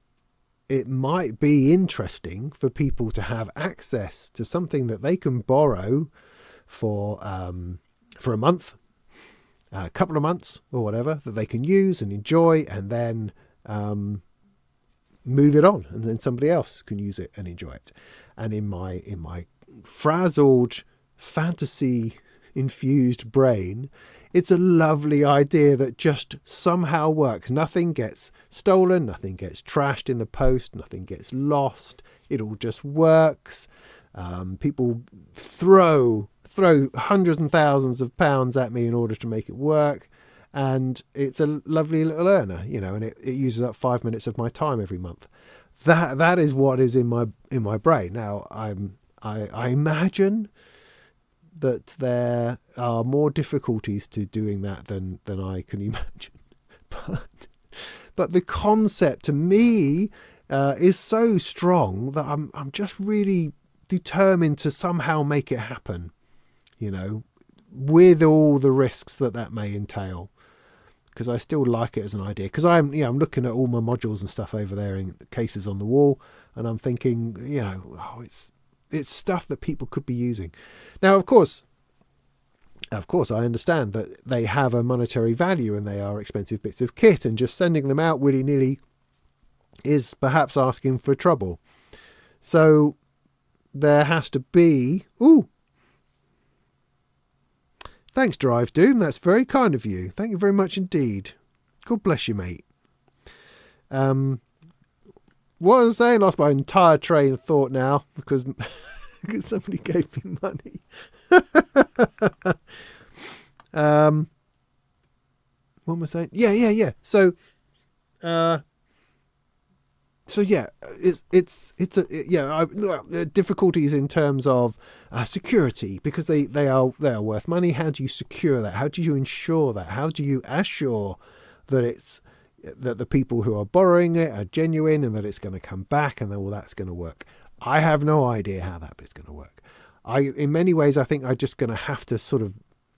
it might be interesting for people to have access to something that they can borrow for a month, a couple of months or whatever, that they can use and enjoy, and then move it on, and then somebody else can use it and enjoy it. And in my frazzled, fantasy infused brain, it's a lovely idea that just somehow works. Nothing gets stolen, nothing gets trashed in the post, nothing gets lost. It all just works. People throw hundreds and thousands of pounds at me in order to make it work. And it's a lovely little earner, and it uses up 5 minutes of my time every month. That is what is in my brain. Now, I imagine that there are more difficulties to doing that than I can imagine. But the concept to me is so strong that I'm just really determined to somehow make it happen, with all the risks that may entail. Because I still like it as an idea. Because I'm looking at all my modules and stuff over there in cases on the wall, and I'm thinking, it's stuff that people could be using. Now, of course, I understand that they have a monetary value and they are expensive bits of kit, and just sending them out willy-nilly is perhaps asking for trouble. So there has to be... Ooh! Thanks, Drive Doom. That's very kind of you. Thank you very much indeed. God bless you, mate. What was I saying? Lost my entire train of thought now because somebody gave me money. What am I saying? Yeah. So yeah, difficulties in terms of security, because they are worth money. How do you secure that? How do you ensure that? How do you assure that that the people who are borrowing it are genuine, and that it's going to come back, and that all that's going to work? I have no idea how that bit's going to work. In many ways, I think I'm just going to have to sort of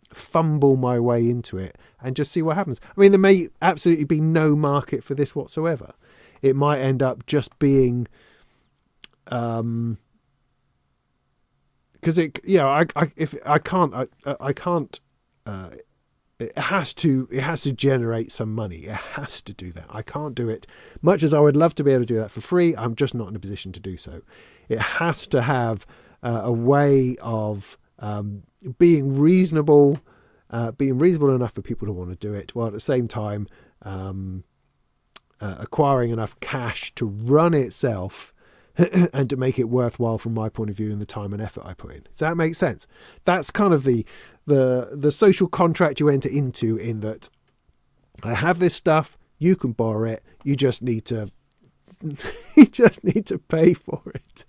fumble my way into it and just see what happens. I mean, there may absolutely be no market for this whatsoever. It might end up just being, because it has to generate some money. It has to do that. I can't do it. Much as I would love to be able to do that for free, I'm just not in a position to do so. It has to have a way of being reasonable enough for people to want to do it, while at the same time acquiring enough cash to run itself and to make it worthwhile from my point of view and the time and effort I put in. Does that make sense? That's kind of the social contract you enter into, in that I have this stuff, you can borrow it, you just need to pay for it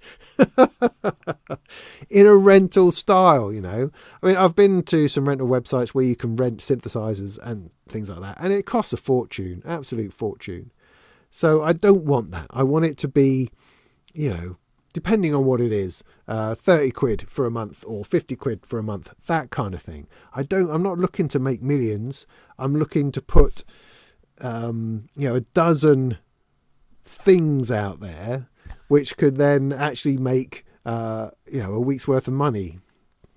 in a rental style, I mean, I've been to some rental websites where you can rent synthesizers and things like that, and it costs a fortune, absolute fortune. So I don't want that. I want it to be, depending on what it is, 30 quid for a month or 50 quid for a month, that kind of thing. I'm not looking to make millions. I'm looking to put, a dozen things out there which could then actually make, a week's worth of money.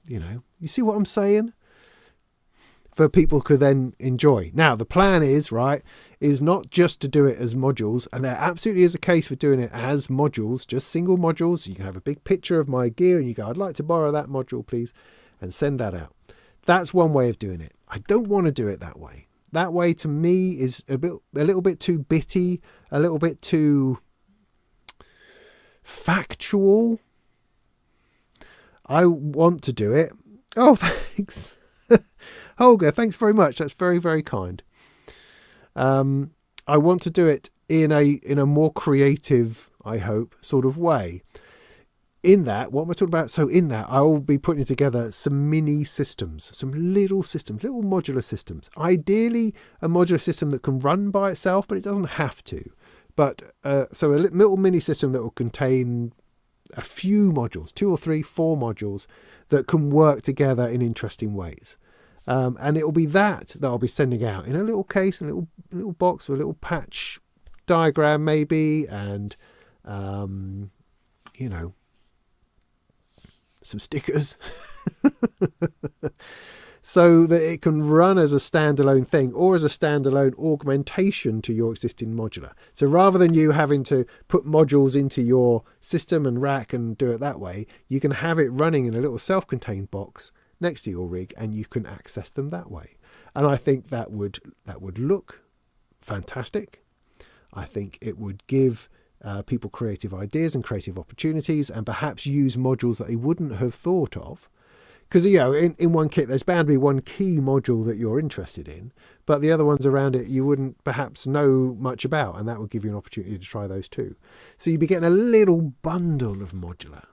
You see what I'm saying? For people could then enjoy. Now, the plan is not just to do it as modules, and there absolutely is a case for doing it as modules, just single modules. You can have a big picture of my gear and you go, I'd like to borrow that module, please, and send that out. That's one way of doing it. I don't want to do it that way. That way, to me, is a little bit too bitty, a little bit too factual. I want to do it. Oh, thanks. Holger, thanks very much. That's very, very kind. I want to do it in a more creative, I hope, sort of way. In that, what am I talking about? So in that, I will be putting together some mini systems, some little systems, little modular systems. Ideally, a modular system that can run by itself, but it doesn't have to. But so a little mini system that will contain a few modules, 2 or 3, 4 modules that can work together in interesting ways. And it will be that I'll be sending out in a little case, a little box with a little patch diagram maybe, and you know, some stickers so that it can run as a standalone thing or as a standalone augmentation to your existing modular. So rather than you having to put modules into your system and rack and do it that way, you can have it running in a little self-contained box next to your rig, and you can access them that way. And I think that would look fantastic. I think it would give people creative ideas and creative opportunities, and perhaps use modules that they wouldn't have thought of. Because, you know, in one kit, there's bound to be one key module that you're interested in, but the other ones around it you wouldn't perhaps know much about, and that would give you an opportunity to try those too. So you'd be getting a little bundle of modular.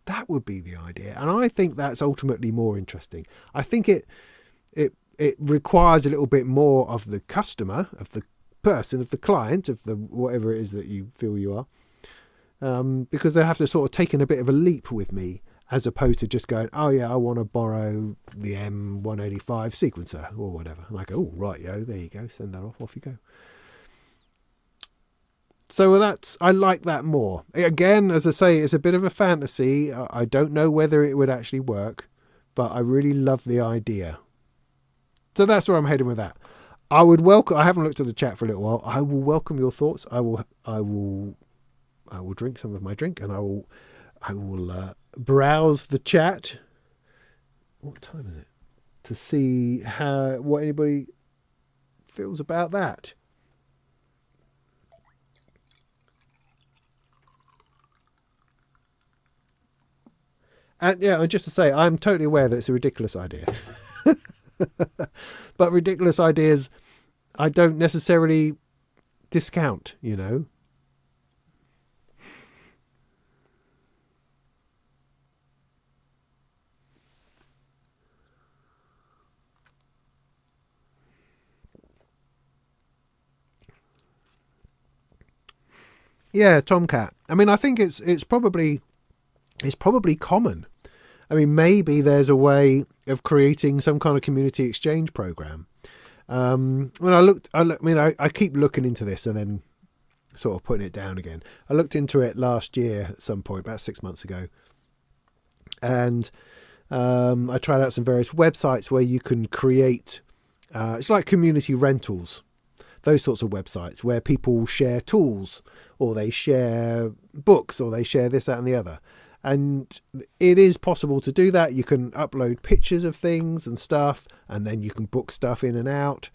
That would be the idea. And I think that's ultimately more interesting. I think it requires a little bit more of the customer, of the person, of the client, of the whatever it is that you feel you are, because they have to sort of take in a bit of a leap with me, as opposed to just going, oh yeah, I want to borrow the M185 sequencer or whatever. And I go, oh, right, yo, there you go, send that off you go. So I like that more. Again, as I say, it's a bit of a fantasy. I don't know whether it would actually work, but I really love the idea. So that's where I'm heading with that. I haven't looked at the chat for a little while. I will welcome your thoughts. I will drink some of my drink, and I will browse the chat. What time is it? To see what anybody feels about that. And yeah, and just to say, I'm totally aware that it's a ridiculous idea. But ridiculous ideas, I don't necessarily discount, you know. Yeah, Tomcat. I mean, I think it's probably common. I mean, maybe there's a way of creating some kind of community exchange program. When I keep looking into this and then sort of putting it down again. I looked into it last year at some point, about 6 months ago, and I tried out some various websites where you can create. It's like community rentals, those sorts of websites where people share tools, or they share books, or they share this, that, and the other. And it is possible to do that. You can upload pictures of things and stuff, and then you can book stuff in and out.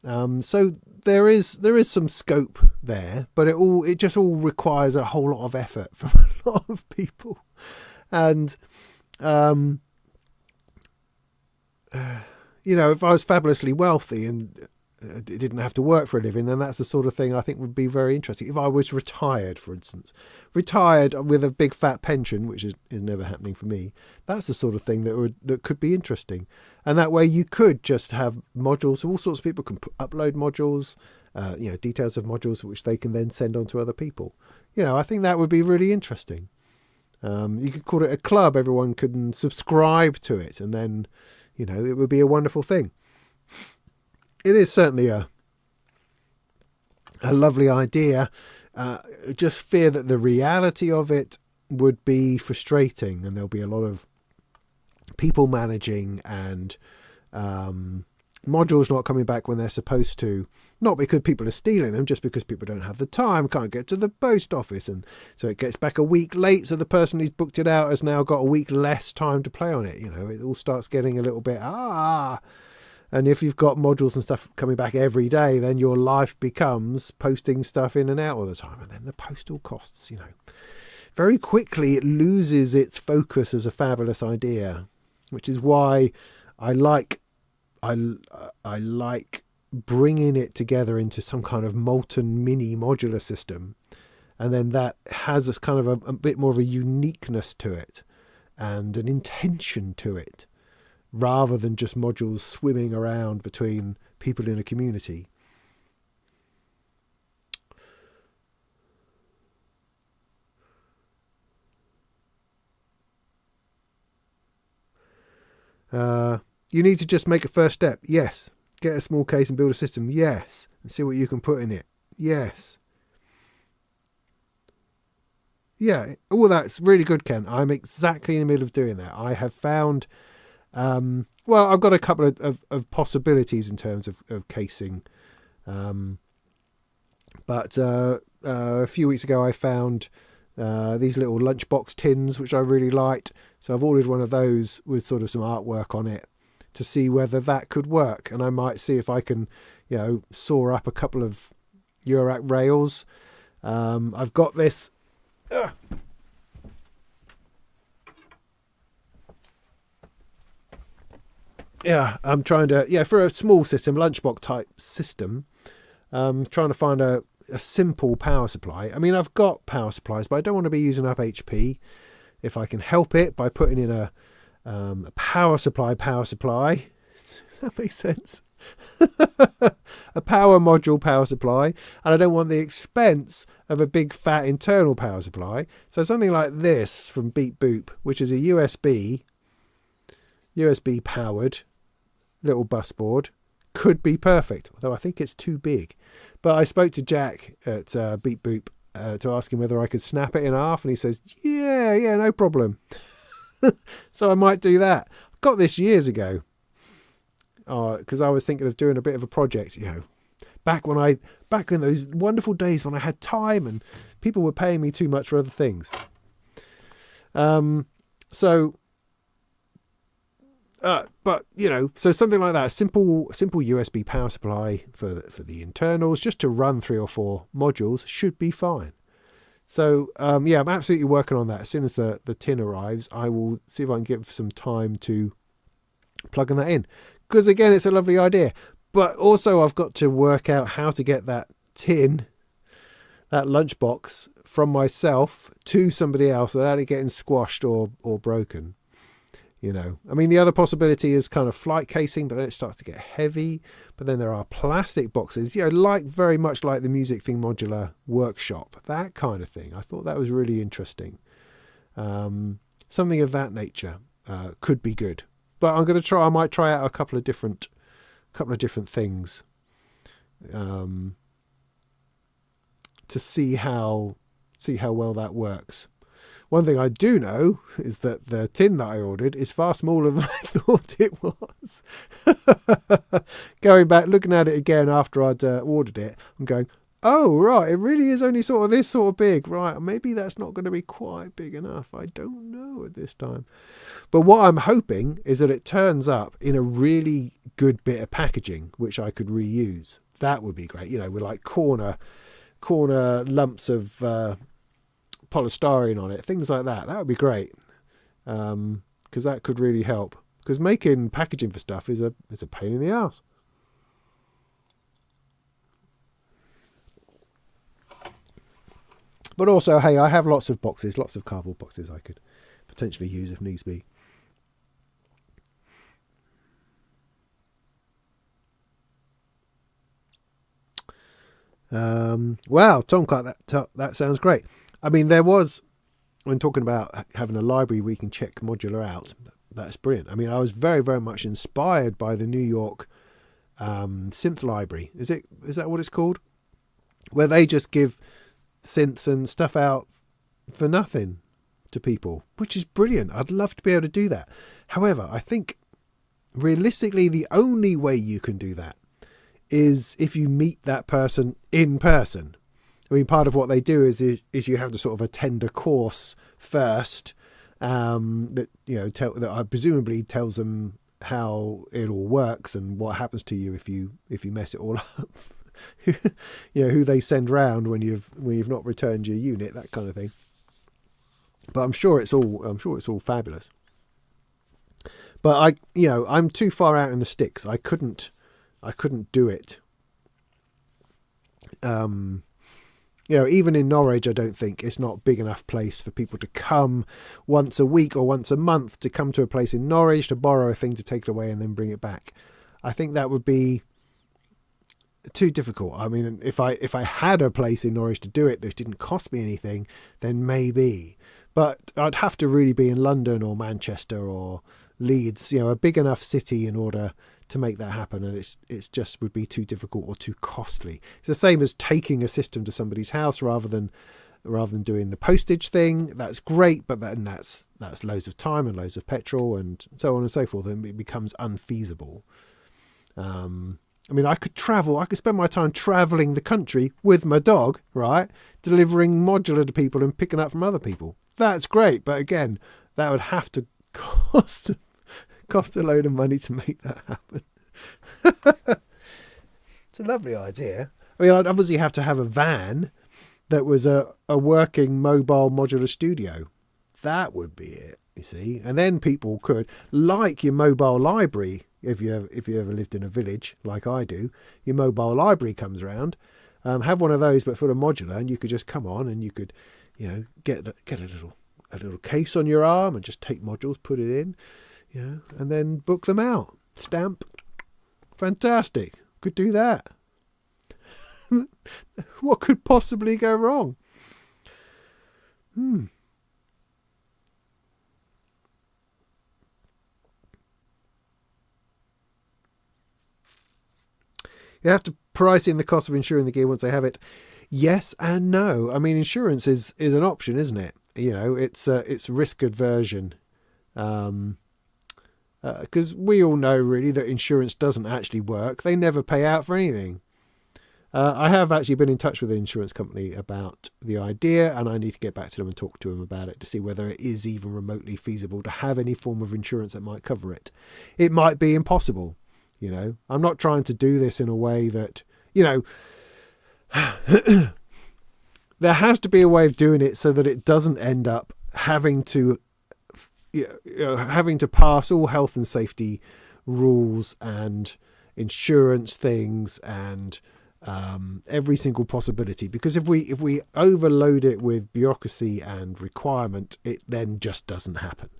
So there is some scope there, but it just all requires a whole lot of effort from a lot of people. And you know, if I was fabulously wealthy and didn't have to work for a living, then that's the sort of thing I think would be very interesting. If I was retired, for instance, retired with a big fat pension, which is never happening for me, that's the sort of thing that could be interesting. And that way you could just have modules, so all sorts of people can upload modules, details of modules which they can then send on to other people. You know, I think that would be really interesting. You could call it a club. Everyone could subscribe to it, and then, you know, it would be a wonderful thing. It is certainly a lovely idea. Just fear that the reality of it would be frustrating, and there'll be a lot of people managing and modules not coming back when they're supposed to. Not because people are stealing them, just because people don't have the time, can't get to the post office, and so it gets back a week late. So the person who's booked it out has now got a week less time to play on it. You know, it all starts getting a little bit And if you've got modules and stuff coming back every day, then your life becomes posting stuff in and out all the time. And then the postal costs, you know, very quickly it loses its focus as a fabulous idea, which is why I like bringing it together into some kind of Molten mini modular system. And then that has this kind of a bit more of a uniqueness to it and an intention to it, rather than just modules swimming around between people in a community. You need to just make a first step. Yes. Get a small case and build a system. Yes. And see what you can put in it. Yes. Yeah, all that's really good, Ken. I'm exactly in the middle of doing that. I have found, well, I've got a couple of possibilities in terms of casing. But a few weeks ago, I found these little lunchbox tins, which I really liked. So I've ordered one of those with sort of some artwork on it to see whether that could work. And I might see if I can, saw up a couple of Eurorack rails. I've got this. Yeah, I'm trying to, for a small system, lunchbox type system, trying to find a simple power supply. I mean, I've got power supplies, but I don't want to be using up HP. If I can help it by putting in a power supply. Does that make sense? A power module power supply, and I don't want the expense of a big fat internal power supply. So something like this from Beep Boop, which is a USB powered little bus board, could be perfect, although I think it's too big. But I spoke to Jack at Beep Boop to ask him whether I could snap it in half, and he says, yeah, no problem. So I might do that. I got this years ago because I was thinking of doing a bit of a project, back in those wonderful days when I had time and people were paying me too much for other things. So something like that, a simple USB power supply for the internals, just to run 3 or 4 modules, should be fine. So, I'm absolutely working on that. As soon as the tin arrives, I will see if I can give some time to plugging that in. Because, again, it's a lovely idea. But also I've got to work out how to get that tin, that lunchbox, from myself to somebody else without it getting squashed or broken. I mean, the other possibility is kind of flight casing, but then it starts to get heavy. But then there are plastic boxes, very much like the Music Thing Modular Workshop, that kind of thing. I thought that was really interesting. Something of that nature could be good. But I'm going to try. I might try out a couple of different things to see how well that works. One thing I do know is that the tin that I ordered is far smaller than I thought it was. Going back, looking at it again after I'd ordered it, I'm going, oh, right, it really is only sort of this sort of big. Right, maybe that's not going to be quite big enough. I don't know at this time. But what I'm hoping is that it turns up in a really good bit of packaging, which I could reuse. That would be great, with like corner lumps of polystyrene on it, things like that. That would be great, because that could really help. Because making packaging for stuff is a pain in the ass. But also, hey, I have lots of cardboard boxes I could potentially use if needs be. Wow, Tomcat, that sounds great. I mean, there was, when talking about having a library where you can check modular out, that's brilliant. I mean, I was very, very much inspired by the New York synth library. Is that what it's called? Where they just give synths and stuff out for nothing to people, which is brilliant. I'd love to be able to do that. However, I think realistically the only way you can do that is if you meet that person in person. I mean, part of what they do is you have to sort of attend a course first, that that I presumably tells them how it all works and what happens to you if you mess it all up. Who they send round when you've not returned your unit, that kind of thing. But I'm sure it's all fabulous. But I'm too far out in the sticks. I couldn't do it. Even in Norwich, I don't think it's not big enough place for people to come once a week or once a month to come to a place in Norwich to borrow a thing to take it away and then bring it back. I think that would be too difficult. I mean, if I had a place in Norwich to do it that didn't cost me anything, then maybe. But I'd have to really be in London or Manchester or Leeds, a big enough city in order to make that happen, and it's just would be too difficult or too costly. It's the same as taking a system to somebody's house rather than doing the postage thing. That's great, but then that's loads of time and loads of petrol and so on and so forth, and it becomes unfeasible. I could spend my time traveling the country with my dog, right, delivering modular to people and picking up from other people. That's great, but again, that would have to cost a load of money to make that happen. It's a lovely idea. I'd obviously have to have a van that was a working mobile modular studio. That would be it, you see. And then people could, like your mobile library, if you ever lived in a village like I do, your mobile library comes around, have one of those but full of modular, and you could just come on and you could, get a little case on your arm and just take modules, put it in, and then book them out. Stamp. Fantastic. Could do that. What could possibly go wrong? You have to price in the cost of insuring the gear once they have it. Yes and no. Insurance is an option, isn't it? It's risk aversion. Because we all know really that insurance doesn't actually work. They never pay out for anything. I have actually been in touch with an insurance company about the idea, and I need to get back to them and talk to them about it to see whether it is even remotely feasible to have any form of insurance that might cover it. It might be impossible. I'm not trying to do this in a way that, there has to be a way of doing it so that it doesn't end up having to pass all health and safety rules and insurance things and every single possibility. Because if we overload it with bureaucracy and requirement, it then just doesn't happen.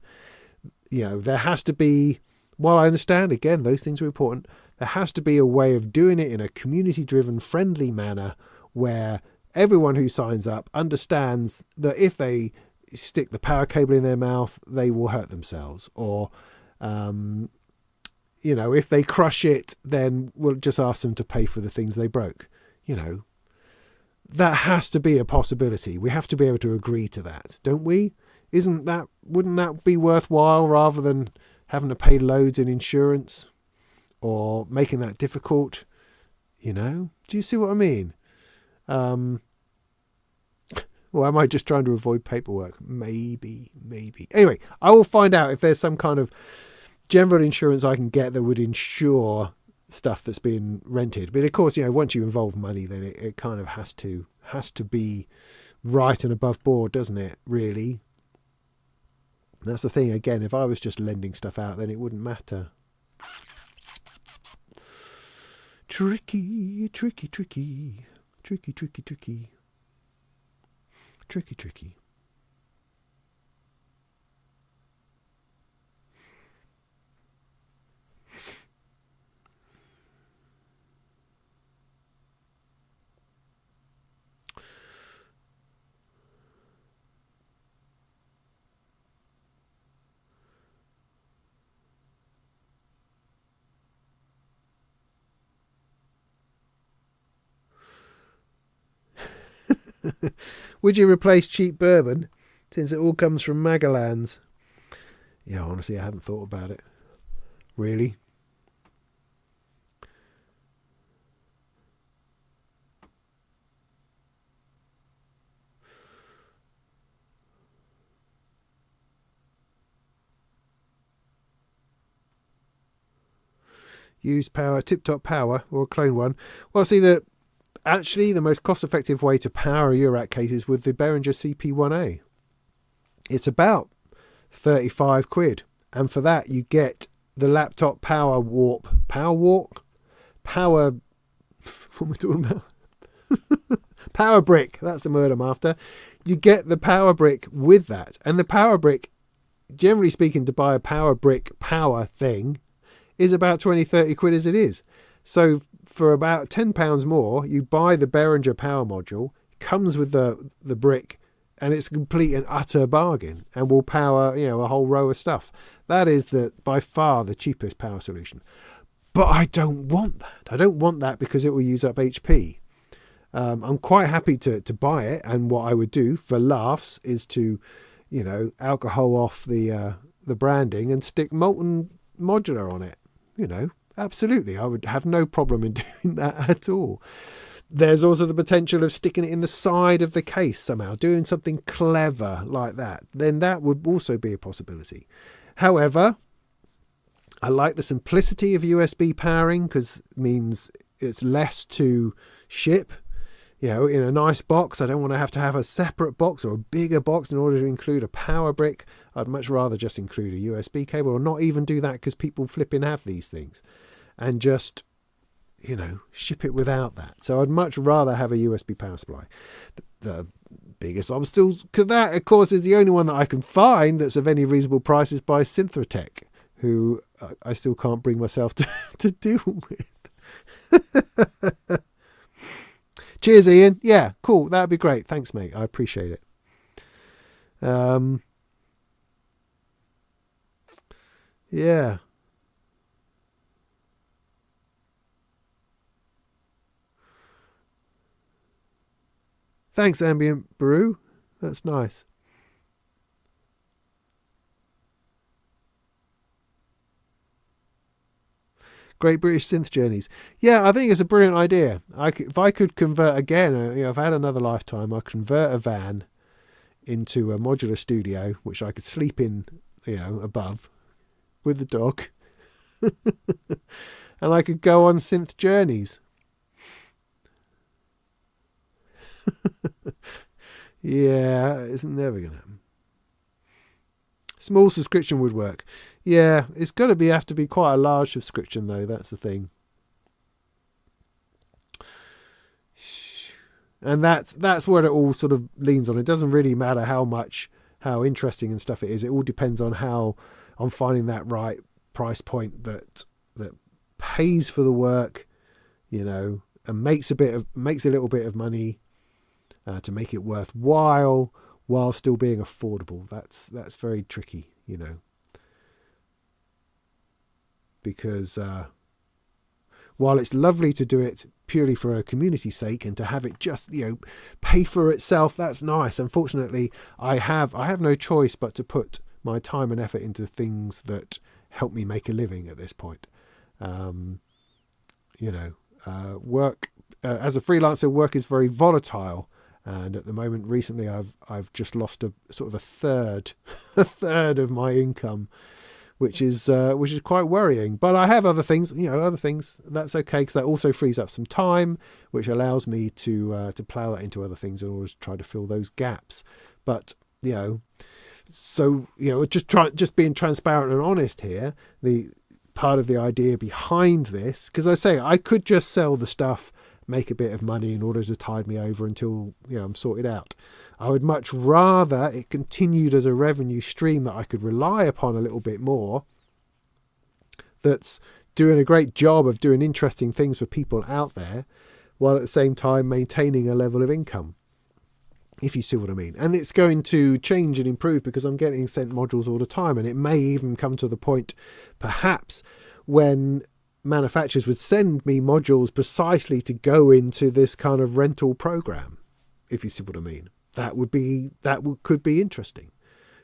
There has to be, while I understand, again, those things are important, there has to be a way of doing it in a community-driven, friendly manner where everyone who signs up understands that if they stick the power cable in their mouth, they will hurt themselves. Or, if they crush it, then we'll just ask them to pay for the things they broke. That has to be a possibility. We have to be able to agree to that, don't we? Wouldn't that be worthwhile rather than having to pay loads in insurance or making that difficult? Do you see what I mean? Or am I just trying to avoid paperwork? Maybe. Anyway, I will find out if there's some kind of general insurance I can get that would insure stuff that's being rented. But of course, once you involve money, then it kind of has to be right and above board, doesn't it? Really. That's the thing. Again, if I was just lending stuff out, then it wouldn't matter. Tricky. Would you replace cheap bourbon since it all comes from Magalands? Yeah, honestly, I hadn't thought about it. Really? Use power, tip-top power, or a clone one. Well, see, actually, the most cost-effective way to power a URAC case is with the Behringer CP1A. It's about 35 quid. And for that, you get the laptop power warp. What am I talking about? Power brick. That's the word I'm after. You get the power brick with that. And the power brick, generally speaking, to buy a power brick power thing is about 20-30 quid as it is. So for about £10 more, you buy the Behringer power module, comes with the brick and it's a complete and utter bargain and will power, a whole row of stuff. That is by far the cheapest power solution. But I don't want that. I don't want that because it will use up HP. I'm quite happy to buy it, and what I would do for laughs is to, alcohol off the branding and stick Molten modular on it. Absolutely, I would have no problem in doing that at all. There's also the potential of sticking it in the side of the case somehow, doing something clever like that. Then that would also be a possibility. However, I like the simplicity of USB powering because it means it's less to ship. In a nice box. I don't want to have a separate box or a bigger box in order to include a power brick. I'd much rather just include a USB cable, or not even do that because people flipping have these things, and just, ship it without that. So I'd much rather have a USB power supply. The biggest obstacle to that, of course, is the only one that I can find that's of any reasonable price is by Synths, who I still can't bring myself to deal with. Cheers, Ian. Yeah, cool. That'd be great. Thanks, mate. I appreciate it. Yeah. Thanks, Ambient Brew. That's nice. Great British Synth Journeys. Yeah, I think it's a brilliant idea. If I could convert again, if I had another lifetime, I'd convert a van into a modular studio, which I could sleep in, above with the dog. And I could go on synth journeys. Yeah, it's never going to happen. Small subscription would work. Yeah, it's got to have to be quite a large subscription though. That's the thing. And that's where it all sort of leans on. It doesn't really matter how interesting and stuff it is. It all depends on on finding that right price point that pays for the work, and makes a little bit of money to make it worthwhile, while still being affordable. That's very tricky, because while it's lovely to do it purely for a community's sake and to have it just pay for itself, that's nice. Unfortunately, I have no choice but to put my time and effort into things that help me make a living at this point. Work as a freelancer, work is very volatile. And at the moment, recently, I've just lost a third of my income, which is quite worrying. But I have other things, that's okay, because that also frees up some time, which allows me to plough that into other things in order to try to fill those gaps. But just being transparent and honest here, the part of the idea behind this, because I say I could just sell the stuff, make a bit of money in order to tide me over until I'm sorted out. I would much rather it continued as a revenue stream that I could rely upon a little bit more, that's doing a great job of doing interesting things for people out there, while at the same time maintaining a level of income, if you see what I mean. And it's going to change and improve because I'm getting sent modules all the time, and it may even come to the point perhaps when manufacturers would send me modules precisely to go into this kind of rental program, if you see what I mean. Could be interesting,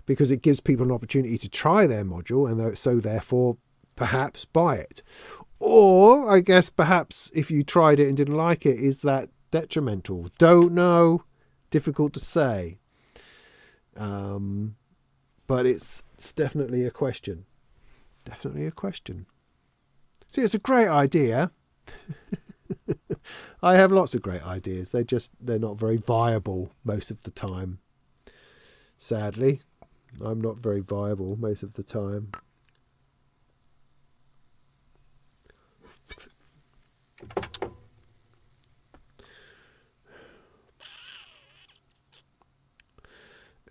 because it gives people an opportunity to try their module and so therefore perhaps buy it. Or I guess perhaps if you tried it and didn't like it, is that detrimental? Don't know, difficult to say. But it's definitely a question. See, it's a great idea. I have lots of great ideas. They're not very viable most of the time. Sadly, I'm not very viable most of the time.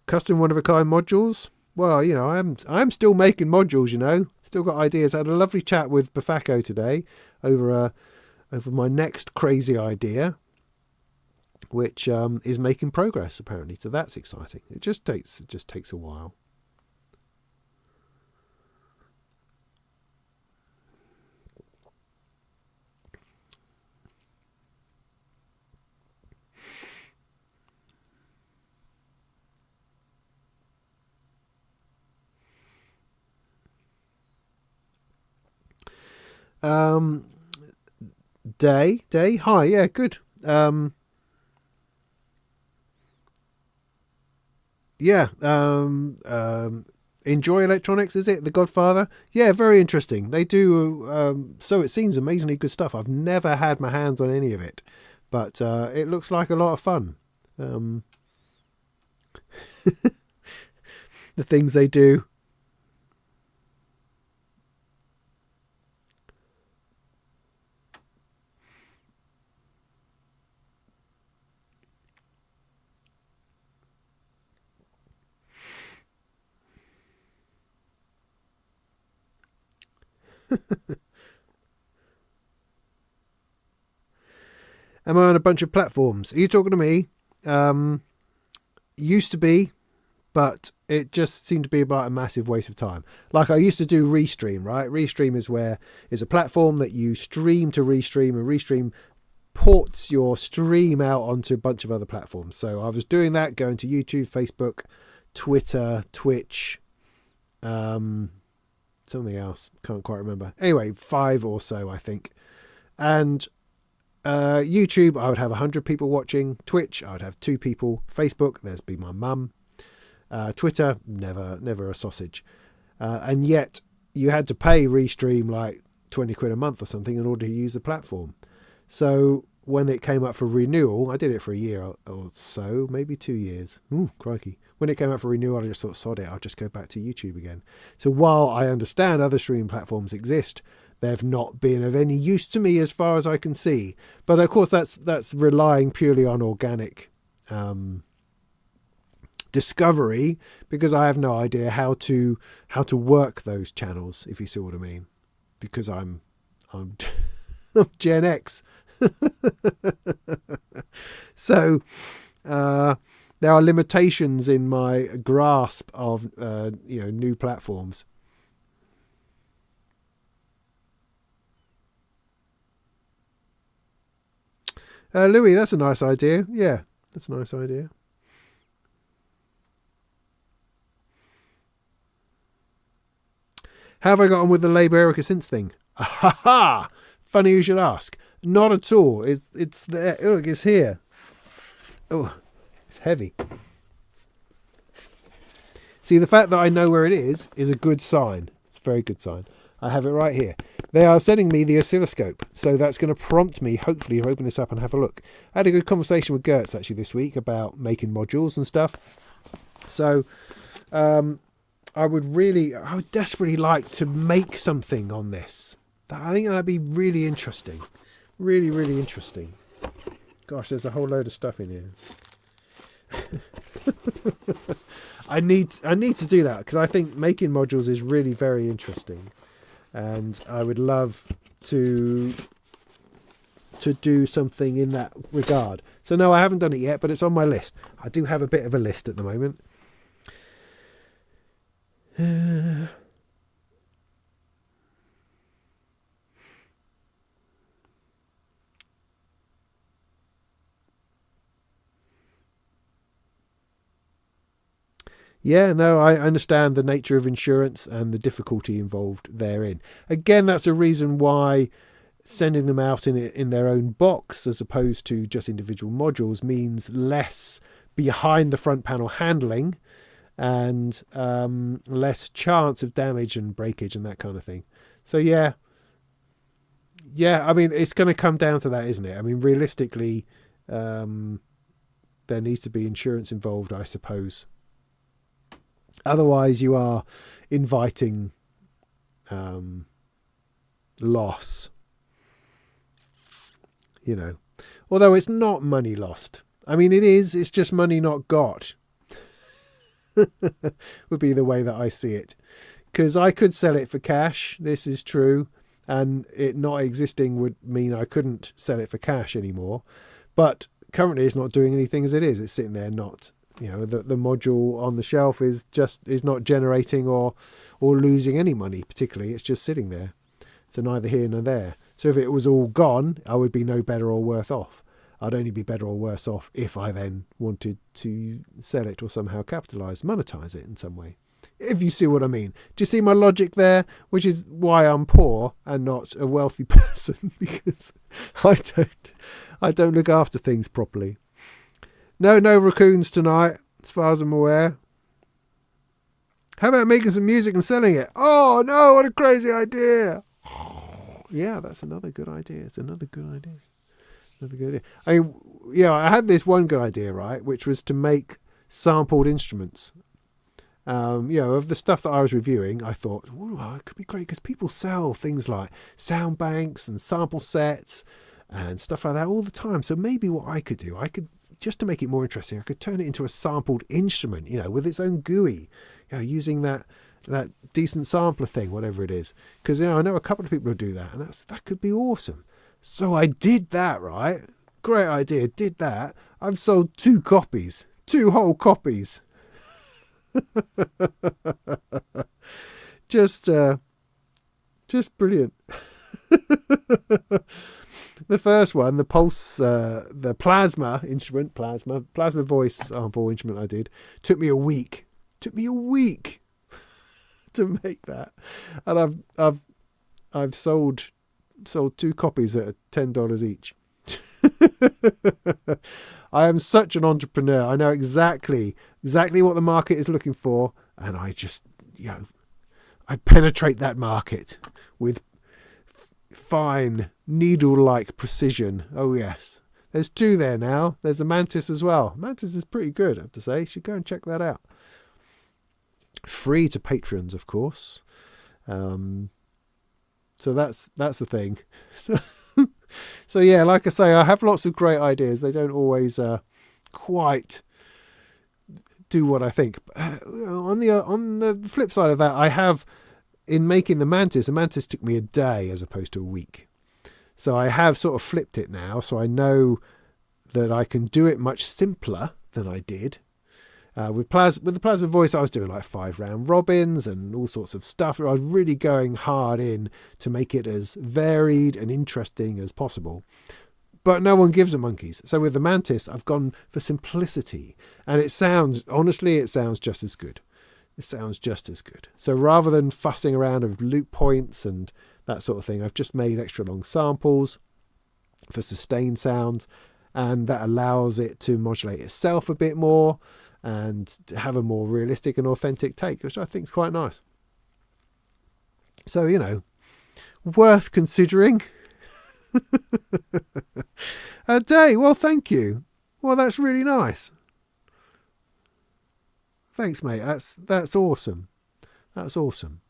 Custom one-of-a-kind modules. Well, I'm still making modules, Still got ideas. I had a lovely chat with Bafako today over my next crazy idea. which is making progress apparently. So that's exciting. It just takes a while. Day, hi, yeah, good. Yeah, Enjoy Electronics, is it? The Godfather? Yeah, very interesting. They do, so it seems amazingly good stuff. I've never had my hands on any of it, but it looks like a lot of fun. The things they do. Am I on a bunch of platforms? Are you talking to me? Used to be, but it just seemed to be about a massive waste of time. Like I used to do Restream, right? Restream is a platform that you stream to Restream, and Restream ports your stream out onto a bunch of other platforms. So I was doing that, going to YouTube, Facebook, Twitter, Twitch, something else. Can't quite remember. Anyway, 5 or so, I think. And YouTube, I would have 100 people watching. Twitch, I would have 2 people. Facebook, there's be my mum. Twitter, never a sausage. And yet you had to pay Restream like 20 quid a month or something in order to use the platform. So when it came up for renewal, I did it for a year or so, maybe 2 years. Ooh, crikey. When it came up for renewal, I just thought, sod it, I'll just go back to YouTube again. So while I understand other streaming platforms exist, they've not been of any use to me as far as I can see. But of course, that's relying purely on organic discovery, because I have no idea how to work those channels, if you see what I mean. Because I'm Gen X. So there are limitations in my grasp of new platforms. Louis, that's a nice idea. Yeah, that's a nice idea. How have I got on with the Labour Erica Synths thing? Ha ha! Funny you should ask. Not at all. It's there. Oh, look, it's here. Oh, it's heavy. See, the fact that I know where it is a good sign. It's a very good sign. I have it right here. They are sending me the oscilloscope, so that's going to prompt me, hopefully, to open this up and have a look. I had a good conversation with Gertz, actually, this week about making modules and stuff. So I would desperately like to make something on this. I think that'd be really interesting. Really, really interesting. Gosh, there's a whole load of stuff in here. I need to do that, because I think making modules is really very interesting. And I would love to do something in that regard. So no, I haven't done it yet, but it's on my list. I do have a bit of a list at the moment. Yeah, no, I understand the nature of insurance and the difficulty involved therein. Again, that's a reason why sending them out in their own box as opposed to just individual modules means less behind the front panel handling and less chance of damage and breakage and that kind of thing. So yeah, I mean, it's going to come down to that, isn't it? I mean, realistically, there needs to be insurance involved, I suppose. Otherwise, you are inviting loss. Although it's not money lost. I mean, it is. It's just money not got. Would be the way that I see it. Because I could sell it for cash. This is true. And it not existing would mean I couldn't sell it for cash anymore. But currently it's not doing anything as it is. It's sitting there, not, you know, the module on the shelf is not generating or losing any money particularly. It's just sitting there. So neither here nor there. So if it was all gone, I would be no better or worse off. I'd only be better or worse off if I then wanted to sell it or somehow monetize it in some way. If you see what I mean. Do you see my logic there? Which is why I'm poor and not a wealthy person, because I don't look after things properly. No raccoons tonight, as far as I'm aware. How about making some music and selling it? Oh no, what a crazy idea. Yeah, that's another good idea. It's another good idea. Another good idea. I mean, yeah, I had this one good idea, right, which was to make sampled instruments. You know, of the stuff that I was reviewing, I thought, oh, it could be great because people sell things like sound banks and sample sets and stuff like that all the time. So maybe what I could do, just to make it more interesting, I could turn it into a sampled instrument, you know, with its own GUI, you know, using that decent sampler thing, whatever it is. Because, you know, I know a couple of people who do that, and that could be awesome. So I did that, right? Great idea. Did that. I've sold 2 whole copies. Just brilliant. The first one, the pulse, the plasma voice sample instrument I did, took me a week to make that, and I've sold 2 copies at $10 each. I am such an entrepreneur. I know exactly what the market is looking for, and I just, you know, I penetrate that market with fine needle-like precision. Oh yes, there's 2 there now. There's the Mantis as well. Mantis is pretty good, I have to say. You should go and check that out. Free to patrons, of course. So that's the thing. So yeah, like I say, I have lots of great ideas. They don't always quite do what I think. On the flip side of that, I have, in making the Mantis took me a day as opposed to a week. So I have sort of flipped it now. So I know that I can do it much simpler than I did. With the plasma voice, I was doing like 5 round robins and all sorts of stuff. I was really going hard in to make it as varied and interesting as possible. But no one gives a monkeys. So with the Mantis, I've gone for simplicity. And honestly, it sounds just as good. So rather than fussing around with loop points and that sort of thing, I've just made extra long samples for sustained sounds. And that allows it to modulate itself a bit more and have a more realistic and authentic take, which I think is quite nice. So, you know, worth considering. A day. Well, thank you. Well, that's really nice. Thanks, mate. That's awesome. That's awesome.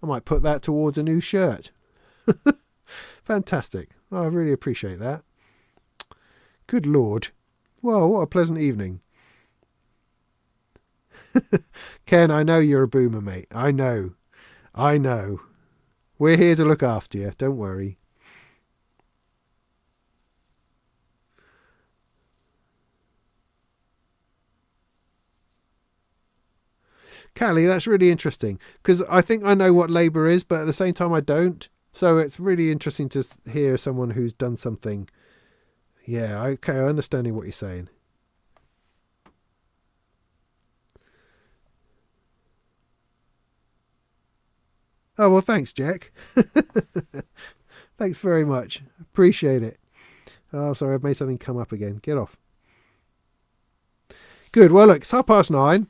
I might put that towards a new shirt. Fantastic. I really appreciate that. Good Lord. Well, what a pleasant evening. Ken, I know you're a boomer, mate. I know. We're here to look after you. Don't worry. Callie, that's really interesting, because I think I know what labour is, but at the same time I don't. So it's really interesting to hear someone who's done something. Yeah, okay, I'm understanding what you're saying. Oh, well, thanks, Jack. Thanks very much. Appreciate it. Oh, sorry, I've made something come up again. Get off. Good. Well, look, it's 9:30.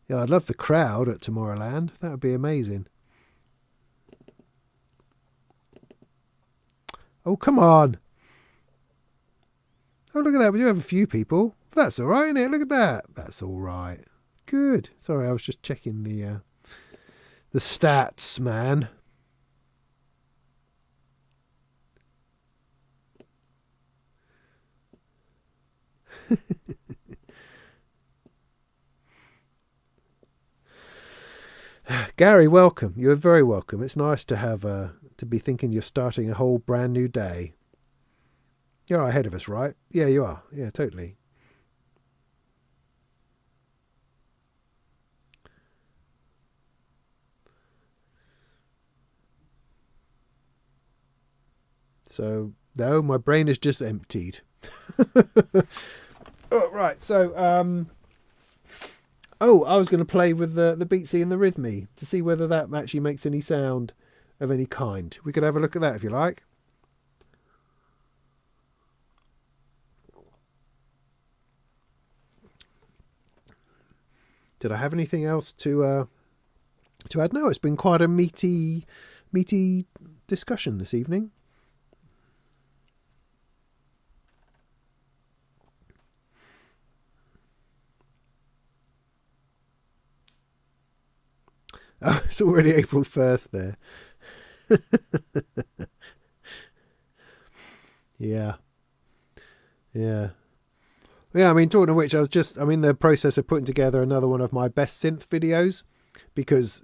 Yeah, I'd love the crowd at Tomorrowland. That would be amazing. Oh, come on. Oh, look at that. We do have a few people. That's all right, isn't it? Look at that. That's all right. Good. Sorry, I was just checking the stats, man. Gary, welcome. You're very welcome. It's nice to have to be thinking you're starting a whole brand new day. You're ahead of us, right? Yeah, you are. Yeah, totally. So, no, my brain is just emptied. Oh, right. So, I was going to play with the beatsy and the rhythmy to see whether that actually makes any sound of any kind. We could have a look at that if you like. Did I have anything else to add? No, it's been quite a meaty discussion this evening. Oh, it's already April 1st there. Yeah. Yeah. Yeah, I mean, talking of which, I'm in the process of putting together another one of my best synth videos because,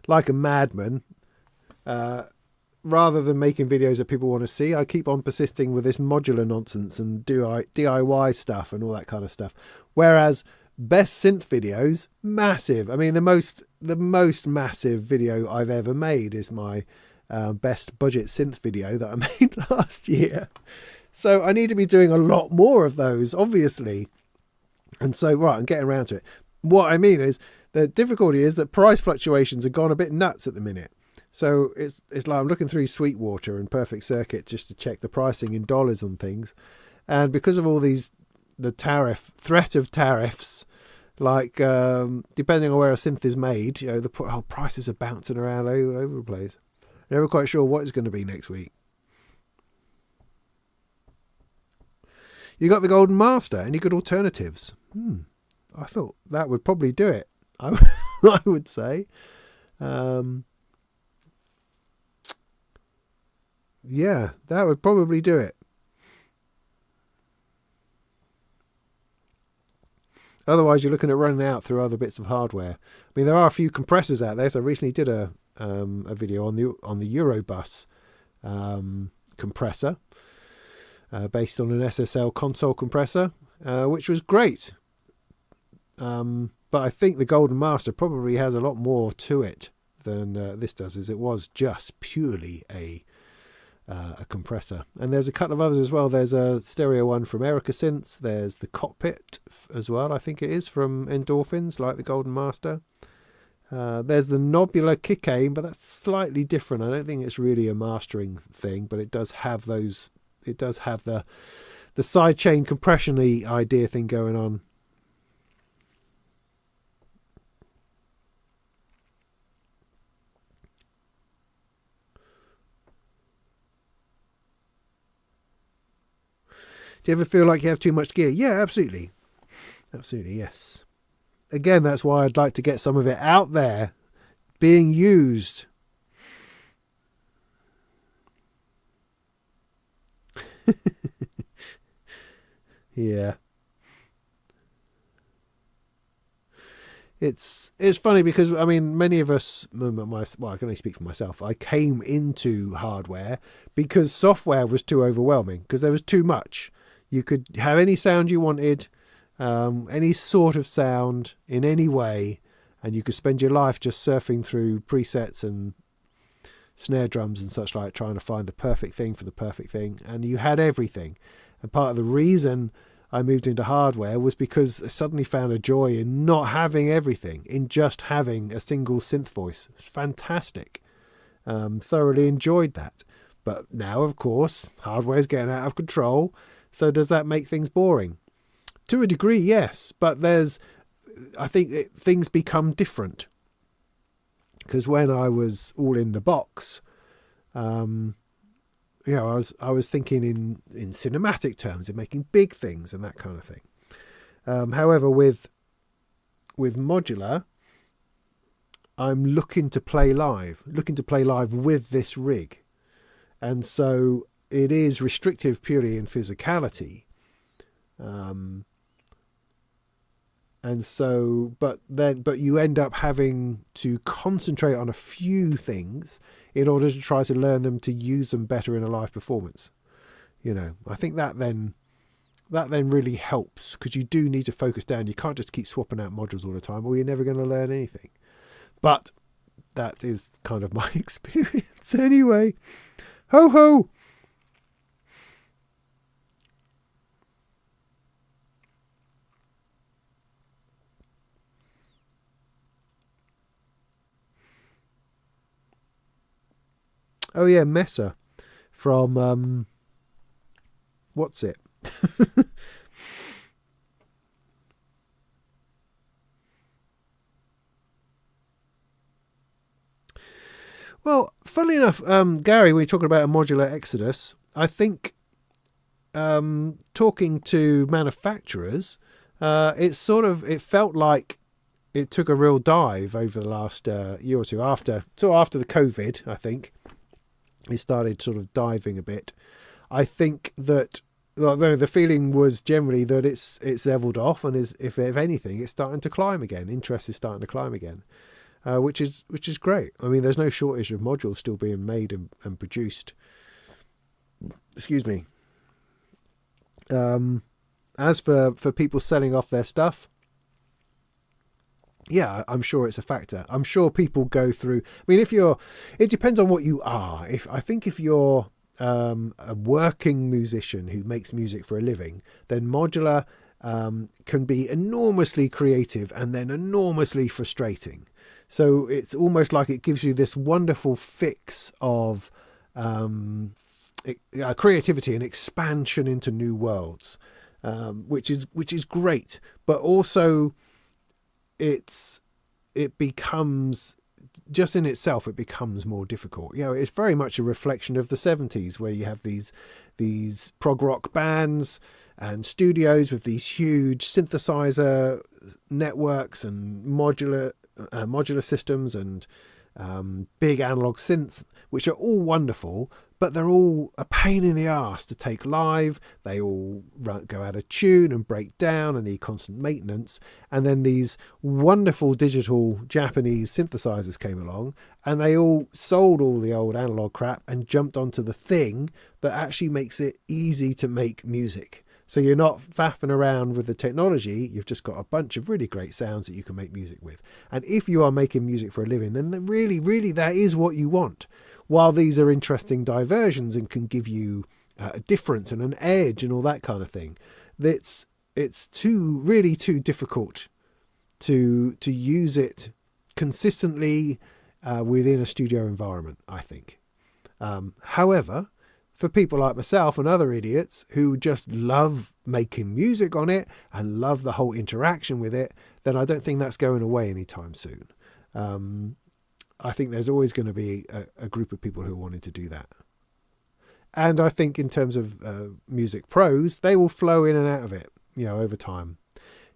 like a madman, rather than making videos that people want to see, I keep on persisting with this modular nonsense and do DIY stuff and all that kind of stuff. Whereas best synth videos, massive. I mean, the most massive video I've ever made is my best budget synth video that I made last year. So I need to be doing a lot more of those, obviously. And so, right, I'm getting around to it. What I mean is, the difficulty is that price fluctations have gone a bit nuts at the minute. So it's like I'm looking through Sweetwater and Perfect Circuit just to check the pricing in dollars on things. And because of all these, the threat of tariffs, like depending on where a synth is made, the prices are bouncing around all over the place. Never quite sure what it's going to be next week. You got the Golden Master. Any good alternatives? I thought that would probably do it. I would say. Yeah, that would probably do it. Otherwise, you're looking at running out through other bits of hardware. I mean, there are a few compressors out there. So I recently did a video on the Eurobus compressor. Based on an SSL console compressor, which was great. But I think the Golden Master probably has a lot more to it than this does, as it was just purely a compressor. And there's a couple of others as well. There's a stereo one from Erica Synths. There's the Cockpit as well, I think it is, from Endorphins, like the Golden Master. There's the Nobular Kick Aim, but that's slightly different. I don't think it's really a mastering thing, but it does have those. It does have the sidechain compression-y idea thing going on. Do you ever feel like you have too much gear? Yeah, absolutely. Absolutely, yes. Again, that's why I'd like to get some of it out there, being used. Yeah. It's funny because, I mean, many of us, well, I can only speak for myself, I came into hardware because software was too overwhelming, because there was too much. You could have any sound you wanted, any sort of sound in any way, and you could spend your life just surfing through presets and snare drums and such like, trying to find the perfect thing for the perfect thing, and you had everything. And part of the reason I moved into hardware was because I suddenly found a joy in not having everything, in just having a single synth voice. It's fantastic. Thoroughly enjoyed that. But now, of course, hardware's getting out of control. So does that make things boring? To a degree, yes. But I think things become different. Because when I was all in the box, I was thinking in cinematic terms, in making big things and that kind of thing. However, with modular, I'm looking to play live with this rig. And so it is restrictive purely in physicality, Um, and so, but you end up having to concentrate on a few things in order to try to learn them to use them better in a live performance. I think that then really helps, because you do need to focus down. You can't just keep swapping out modules all the time, or you're never going to learn anything. But that is kind of my experience anyway. Ho ho! Oh yeah, Mesa from what's it? Well, funnily enough, Gary, we were talking about a modular exodus. I think talking to manufacturers, it felt like it took a real dive over the last year or two after the COVID. I think it started sort of diving a bit. I think that the feeling was generally that it's leveled off, and if anything, it's starting to climb again. Interest is starting to climb again. Which is great. I mean, there's no shortage of modules still being made and produced. Excuse me. As for people selling off their stuff, yeah, I'm sure it's a factor. I'm sure people go through. I mean, it depends on what you are. If you're a working musician who makes music for a living, then modular can be enormously creative and then enormously frustrating. So it's almost like it gives you this wonderful fix of creativity and expansion into new worlds, which is great. But also, it becomes, just in itself, it becomes more difficult. It's very much a reflection of the 70s, where you have these prog rock bands and studios with these huge synthesizer networks and modular systems and big analog synths, which are all wonderful, but they're all a pain in the arse to take live. They all go out of tune and break down and need constant maintenance. And then these wonderful digital Japanese synthesizers came along, and they all sold all the old analog crap and jumped onto the thing that actually makes it easy to make music. So you're not faffing around with the technology. You've just got a bunch of really great sounds that you can make music with. And if you are making music for a living, then really, really, that is what you want. While these are interesting diversions and can give you a difference and an edge and all that kind of thing, it's too difficult to use it consistently within a studio environment, I think. However, for people like myself and other idiots who just love making music on it and love the whole interaction with it, then I don't think that's going away anytime soon. I think there's always going to be a group of people who are wanting to do that. And I think in terms of music pros, they will flow in and out of it, over time.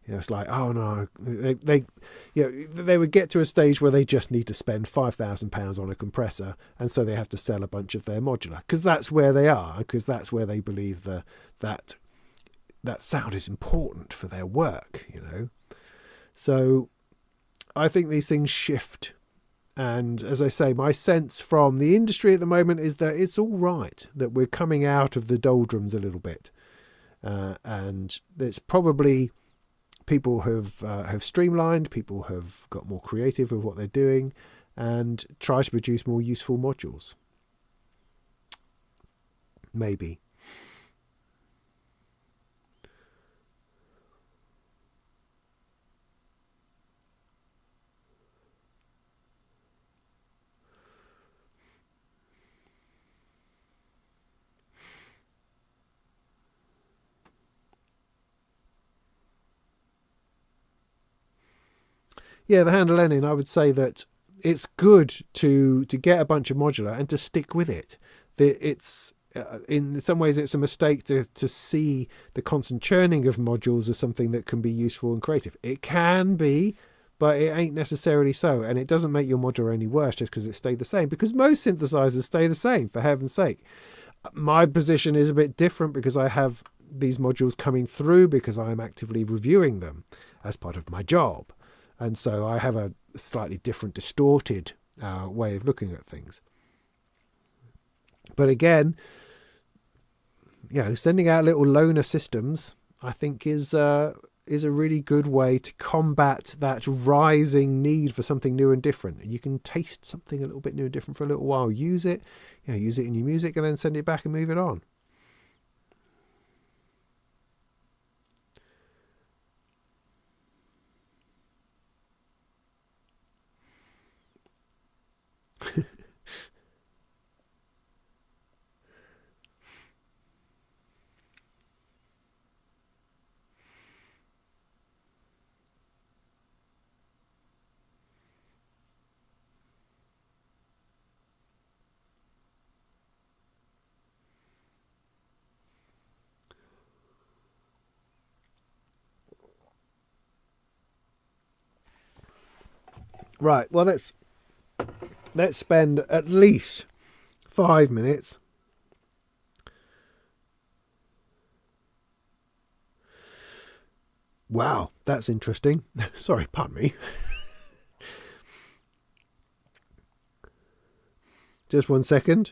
It's like, oh no, they would get to a stage where they just need to spend £5,000 on a compressor, and so they have to sell a bunch of their modular, because that's where they are, because that's where they believe that sound is important for their work, So I think these things shift. And as I say, my sense from the industry at the moment is that it's all right, that we're coming out of the doldrums a little bit. And it's probably people have streamlined, people have got more creative with what they're doing and try to produce more useful modules. Maybe. Yeah, the handle ending, I would say that it's good to get a bunch of modular and to stick with it. It's in some ways it's a mistake to see the constant churning of modules as something that can be useful and creative. It can be, but it ain't necessarily so. And it doesn't make your modular any worse just because it stayed the same, because most synthesizers stay the same, for heaven's sake. My position is a bit different because I have these modules coming through because I am actively reviewing them as part of my job. And so I have a slightly different, distorted way of looking at things. But again, sending out little loaner systems, I think is a really good way to combat that rising need for something new and different. You can taste something a little bit new and different for a little while. Use it in your music, and then send it back and move it on. Right, well, let's spend at least 5 minutes Wow, that's interesting. Sorry, pardon me. Just 1 second.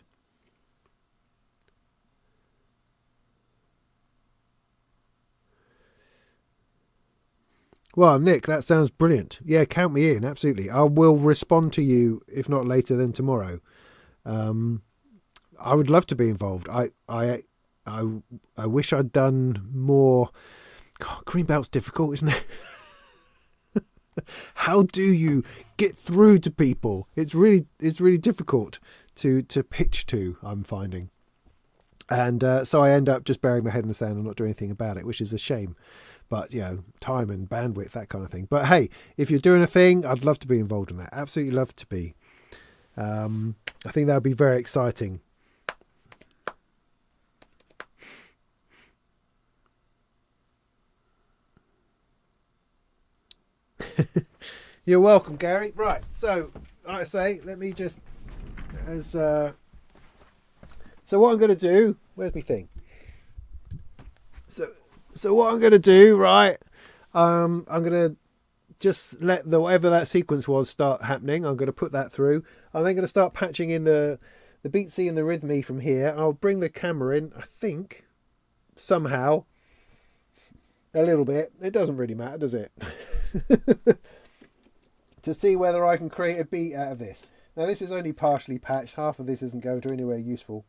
Well, Nick, that sounds brilliant. Yeah, count me in. Absolutely. I will respond to you, if not later than tomorrow. I would love to be involved. I wish I'd done more. God, Greenbelt's difficult, isn't it? How do you get through to people? It's really difficult to pitch to, I'm finding. And so I end up just burying my head in the sand and not doing anything about it, which is a shame. But, you know, time and bandwidth, that kind of thing. But, hey, if you're doing a thing, I'd love to be involved in that. Absolutely love to be. I think that would be very exciting. You're welcome, Gary. Right, so, like I say, let me just... So what I'm going to do... Where's my thing? So what I'm going to do, right, I'm going to just let whatever that sequence was start happening. I'm going to put that through. I'm then going to start patching in the beatsy and the rhythmy from here. I'll bring the camera in, I think, somehow, a little bit. It doesn't really matter, does it? To see whether I can create a beat out of this. Now, this is only partially patched. Half of this isn't going to anywhere useful.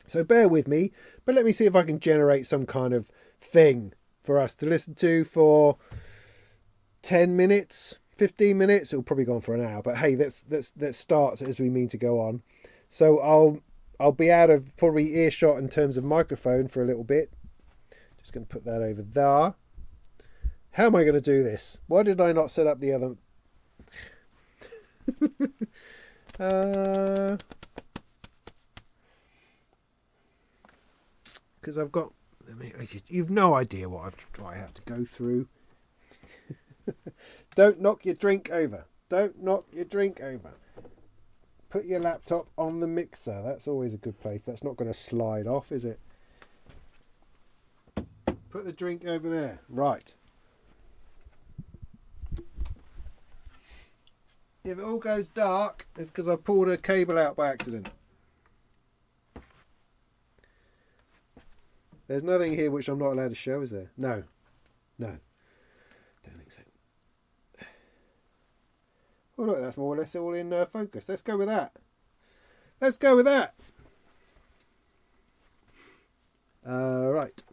So bear with me, but let me see if I can generate some kind of thing for us to listen to for 10 minutes, 15 minutes. It'll probably go on for an hour, but hey, let's start as we mean to go on. So I'll be out of probably earshot in terms of microphone for a little bit. Just going to put that over there. How am I going to do this? Why did I not set up the other? Because I've got, you've no idea what I have to go through. Don't knock your drink over. Don't knock your drink over. Put your laptop on the mixer. That's always a good place. That's not going to slide off, is it? Put the drink over there. Right. If it all goes dark, it's because I pulled a cable out by accident. There's nothing here which I'm not allowed to show, is there? No. Don't think so. Oh, look, that's more or less all in focus. Let's go with that. Right.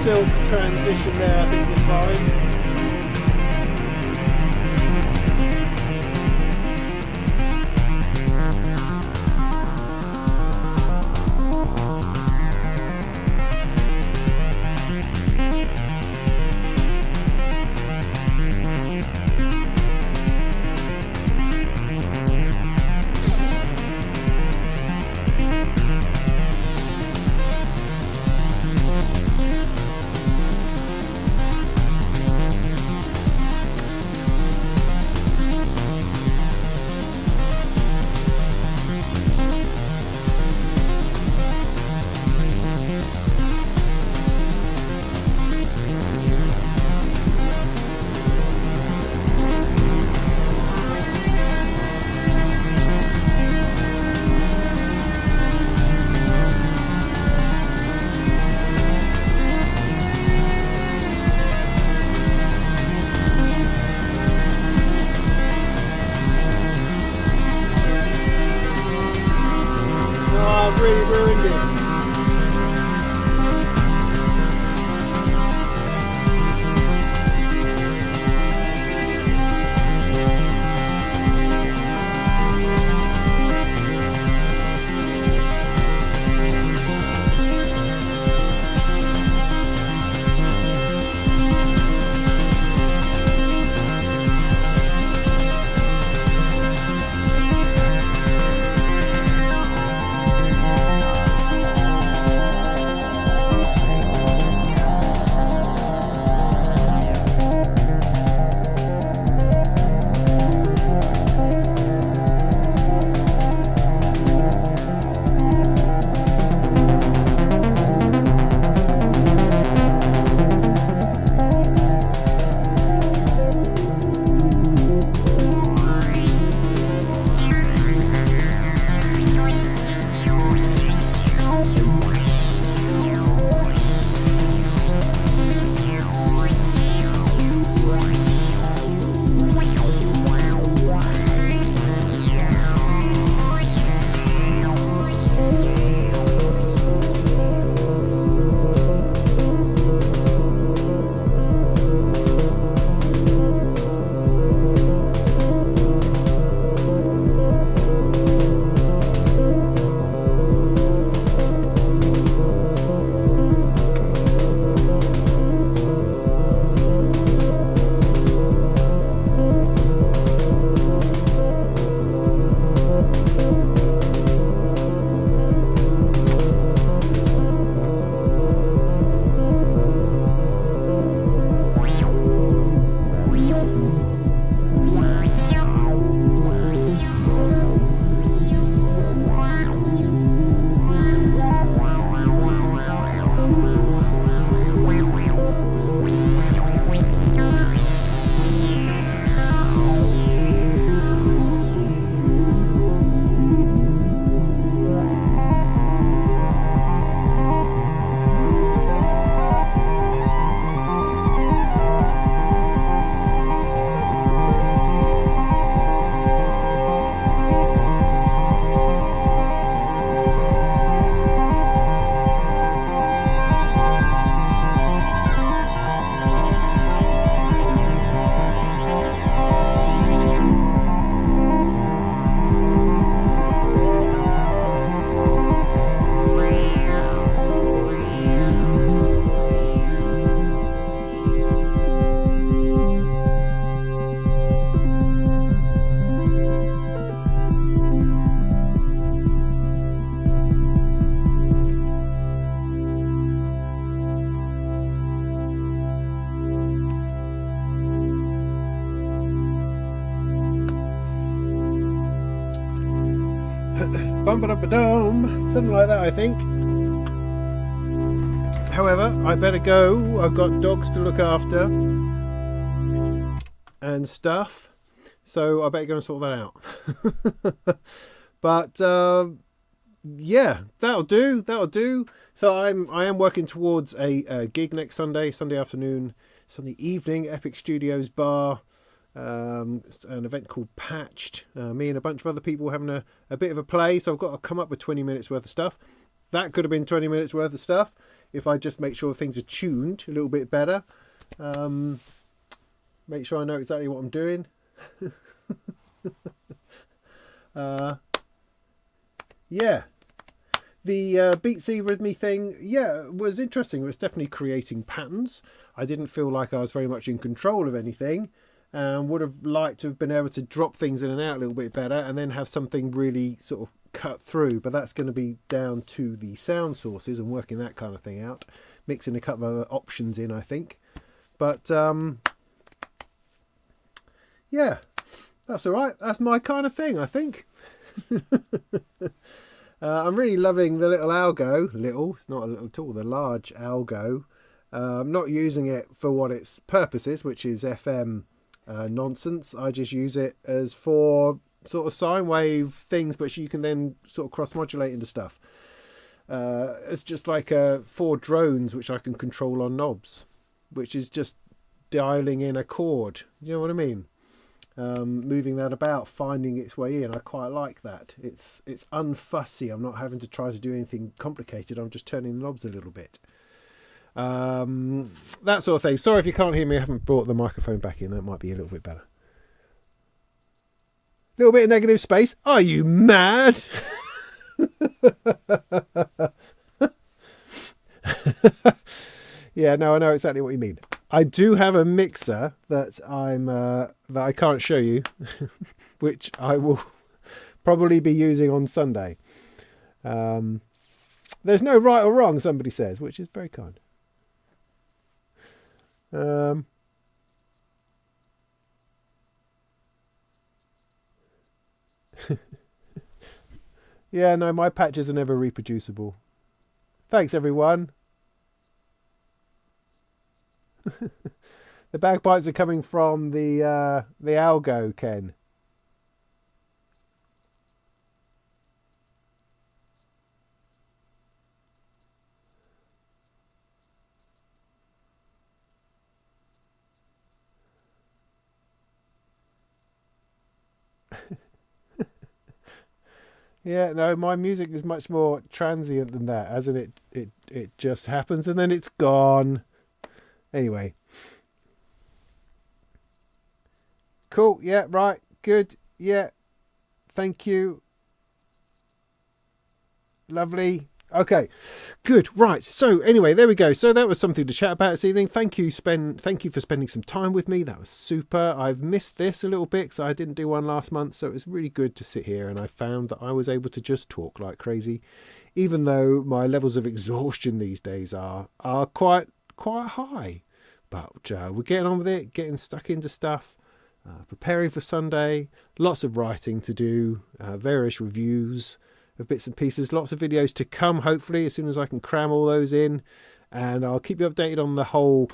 silk transition there, I think we're fine. I've really ruined it. Bum-ba-dum-ba-dum. Something like that, I think. However, I better go. I've got dogs to look after and stuff, so I better go and sort that out. But yeah, that'll do. So I am working towards a gig next Sunday afternoon, Sunday evening, Epic Studios Bar. An event called Patched. Me and a bunch of other people having a bit of a play, so I've got to come up with 20 minutes worth of stuff. That could have been 20 minutes worth of stuff if I just make sure things are tuned a little bit better. Make sure I know exactly what I'm doing. Yeah. The Beatsy Rhythmy thing, yeah, was interesting. It was definitely creating patterns. I didn't feel like I was very much in control of anything, and would have liked to have been able to drop things in and out a little bit better and then have something really sort of cut through. But that's going to be down to the sound sources and working that kind of thing out, mixing a couple of other options in, I think. But yeah, that's all right. That's my kind of thing, I think. I'm really loving the little algo. Little, it's not a little at all, the large algo. I'm not using it for what its purpose is, which is FM nonsense. I just use it as for sort of sine wave things, but you can then sort of cross modulate into stuff. It's just like 4 drones which I can control on knobs, which is just dialing in a chord. You know what I mean? Moving that about, finding its way in. I quite like that. It's unfussy. I'm not having to try to do anything complicated. I'm just turning the knobs a little bit. That sort of thing. Sorry if you can't hear me. I haven't brought the microphone back in. That might be a little bit better. A little bit of negative space. Are you mad? Yeah, no, I know exactly what you mean. I do have a mixer that that I can't show you, which I will probably be using on Sunday. There's no right or wrong, somebody says, which is very kind. Yeah, no, my patches are never reproducible. Thanks, everyone. The bagpipes are coming from the algo, Ken. Yeah, no, my music is much more transient than that, as in it just happens and then it's gone. Anyway. Cool, yeah, right, good, yeah, thank you. Lovely. Okay, good, right. So anyway, there we go. So that was something to chat about this evening. Thank you for spending some time with me. That was super. I've missed this a little bit because I didn't do one last month, so it was really good to sit here, and I found that I was able to just talk like crazy, even though my levels of exhaustion these days are quite high. But we're getting on with it, getting stuck into stuff. Preparing for Sunday, lots of writing to do, various reviews of bits and pieces, lots of videos to come, hopefully, as soon as I can cram all those in. And I'll keep you updated on the whole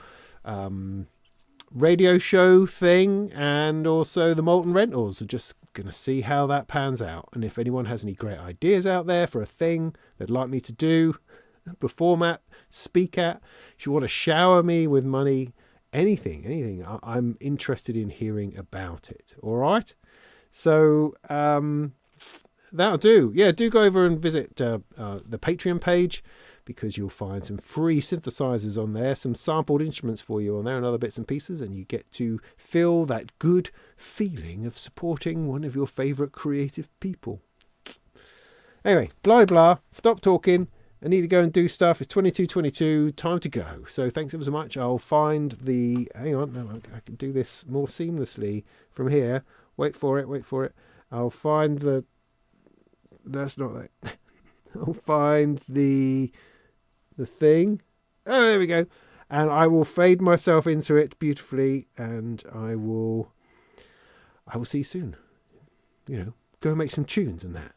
radio show thing and also the Molten rentals. I'm just going to see how that pans out. And if anyone has any great ideas out there for a thing they'd like me to do, perform at, speak at, if you want to shower me with money, anything, I'm interested in hearing about it. All right, so that'll do. Yeah, do go over and visit the Patreon page, because you'll find some free synthesizers on there, some sampled instruments for you on there, and other bits and pieces, and you get to feel that good feeling of supporting one of your favorite creative people. Anyway, blah blah, stop talking. I need to go and do stuff. It's 22:22, time to go. So thanks ever so much. I'll find hang on, no, I can do this more seamlessly from here. Wait for it. I'll find that's not that. I'll find the thing. Oh, there we go. And I will fade myself into it beautifully, and I will see you soon. Go and make some tunes and that.